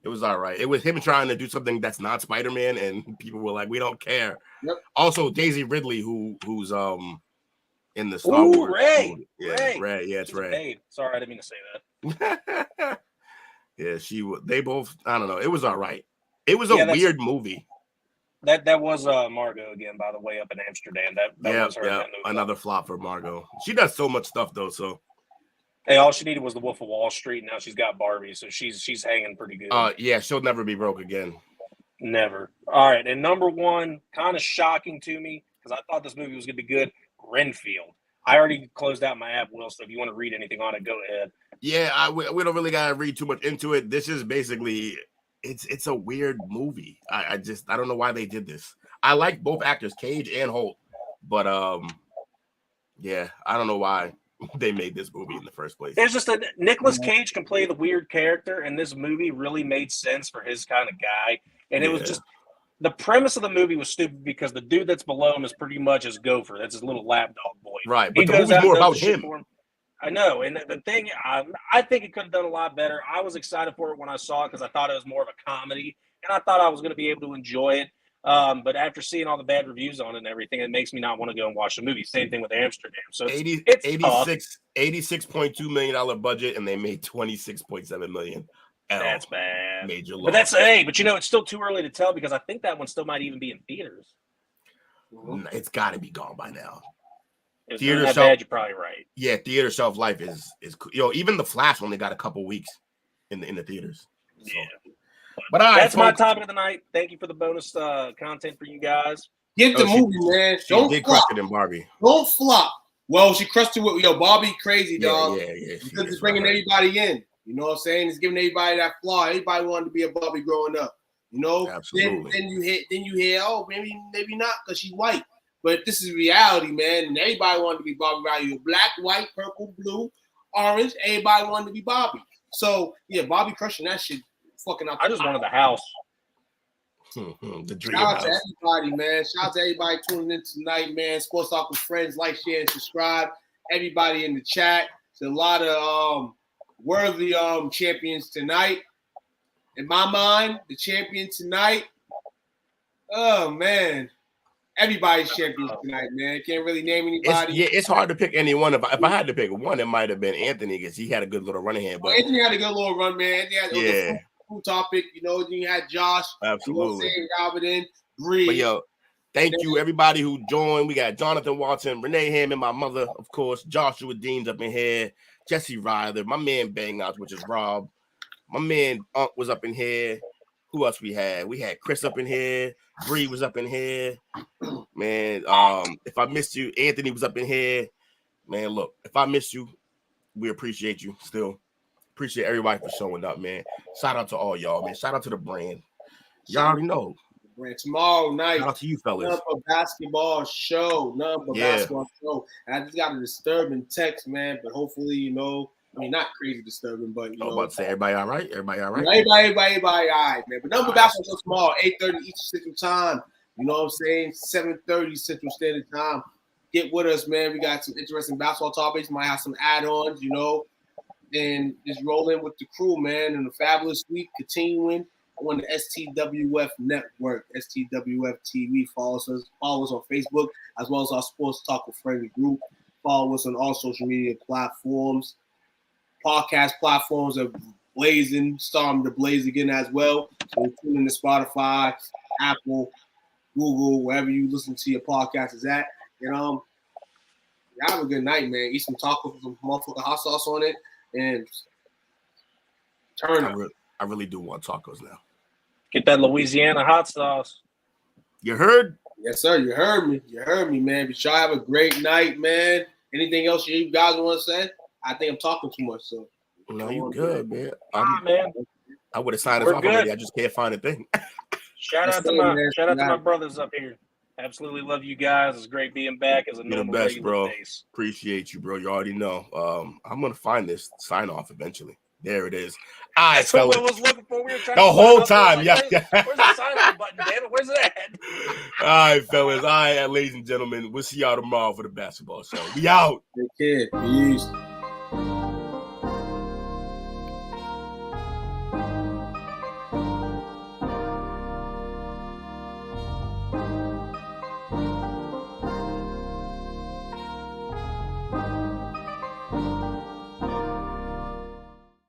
F: it was all right. It was him trying to do something that's not Spider-Man, and people were like, "We don't care."
G: Yep.
F: Also, Daisy Ridley, who's in the Star Wars.
H: Ray.
F: Movie. Yeah, Ray. Yeah, it's Ray.
H: Babe. Sorry, I didn't mean to say that.
F: Yeah, they both. I don't know. It was all right. It was a weird movie.
H: That was Margot again, by the way, up in Amsterdam. That was her.
F: Yeah, another flop for Margot. She does so much stuff though. So,
H: hey, all she needed was the Wolf of Wall Street. And now she's got Barbie, so she's hanging pretty good.
F: Yeah, she'll never be broke again.
H: Never. All right, and number one, kind of shocking to me because I thought this movie was going to be good. Renfield. I already closed out my app, Will. So if you want to read anything on it, go ahead.
F: Yeah, we don't really gotta read too much into it. This is basically. It's a weird movie. I don't know why they did this. I like both actors, Cage and Holt, but yeah, I don't know why they made this movie in the first place.
H: It's just that Nicolas Cage can play the weird character, and this movie really made sense for his kind of guy. And it was just the premise of the movie was stupid because the dude that's below him is pretty much his gopher. That's his little lapdog boy.
F: Right, but the movie's more about him.
H: I know, and the thing, I think it could have done a lot better. I was excited for it when I saw it because I thought it was more of a comedy, and I thought I was going to be able to enjoy it. But after seeing all the bad reviews on it and everything, it makes me not want to go and watch the movie. Same thing with Amsterdam. So it's
F: $86.2 million budget, and they made $26.7 million.
H: That's bad.
F: Major loss.
H: But it's still too early to tell because I think that one still might even be in theaters.
F: It's got to be gone by now.
H: If theater shelf, bad, you're probably right.
F: Yeah, theater shelf life is even the Flash only got a couple weeks in the theaters. So.
H: Yeah,
F: but
H: that's my topic of the night. Thank you for the bonus content for you guys.
G: Get the movie, man.
F: Don't flop. It in Barbie.
G: Don't flop. Well, she crushed it with Barbie crazy, dog.
F: Yeah.
G: Because it's bringing everybody in. You know what I'm saying? It's giving everybody that flaw. Everybody wanted to be a Barbie growing up. You know.
F: Absolutely.
G: Then you hear, oh, maybe not because she's white. But this is reality, man. And everybody wanted to be Barbie. Right? You're black, white, purple, blue, orange. Everybody wanted to be Barbie. So yeah, Barbie crushing that shit. Fucking out.
H: I just wanted the house.
F: The dream
G: Shout out
F: house.
G: to everybody, man. Shout out to everybody tuning in tonight, man. Sports Talk with Friends. Like, share, and subscribe. Everybody in the chat. There's a lot of worthy champions tonight. In my mind, the champion tonight. Oh man. Everybody's champions tonight, man. Can't really name anybody.
F: It's hard to pick anyone. If I had to pick one, it might have been Anthony because he had a good little running hand. But
G: Anthony had a good little run, man. Anthony had a cool topic. You know, you had Josh.
F: Absolutely.
G: Robert in, Bree.
F: But thank you everybody who joined. We got Jonathan Watson, Renee Hammond, my mother, of course, Joshua Dean's up in here, Jesse Ryder, my man Bang Outs, which is Rob. My man Unc was up in here. Who else we had? We had Chris up in here. Bree was up in here. Man, if I missed you, Anthony was up in here. Man, look, if I missed you, we appreciate you still. Appreciate everybody for showing up, man. Shout out to all y'all, man. Shout out to the brand. Y'all already know.
G: Tomorrow night.
F: Shout out to you fellas.
G: Number basketball show. Basketball show. And I just got a disturbing text, man. But hopefully, not crazy disturbing, but
F: I was about to say everybody all right? Everybody all right?
G: Everybody all right, man. But number basketball show tomorrow, 8:30 Eastern Central Time. You know what I'm saying? 7:30 Central Standard Time. Get with us, man. We got some interesting basketball topics. Might have some add-ons, and just roll in with the crew, man. And a fabulous week continuing on the STWF network, STWF TV. Follow us on Facebook as well as our Sports Talk with Friends group. Follow us on all social media platforms. Podcast platforms are starting to blaze again as well. So tune in to Spotify, Apple, Google, wherever you listen to your podcast is at. Y'all have a good night, man. Eat some tacos with some motherfucking hot sauce on it and turn up.
F: I really do want tacos now.
H: Get that Louisiana hot sauce.
F: You heard?
G: Yes, sir. You heard me. You heard me, man. But y'all have a great night, man. Anything else you guys want to say? I think I'm talking too much, so.
F: No, you good, man.
H: Man.
F: I would have signed us off already. I just can't find a thing.
H: Shout out to my brothers up here. Absolutely love you guys. It's great being back as a
F: You're the
H: normal
F: best,
H: regular
F: bro.
H: base.
F: Appreciate you, bro. You already know. I'm gonna find this sign off eventually. There it is. All right, fellas.
H: That's what I was looking for. We were trying
F: the
H: to
F: whole time, yeah.
H: Where's the sign off button, damn it? Where's that?
F: All right, fellas. All right, ladies and gentlemen. We'll see y'all tomorrow for the basketball show. We out.
G: Take care. Peace.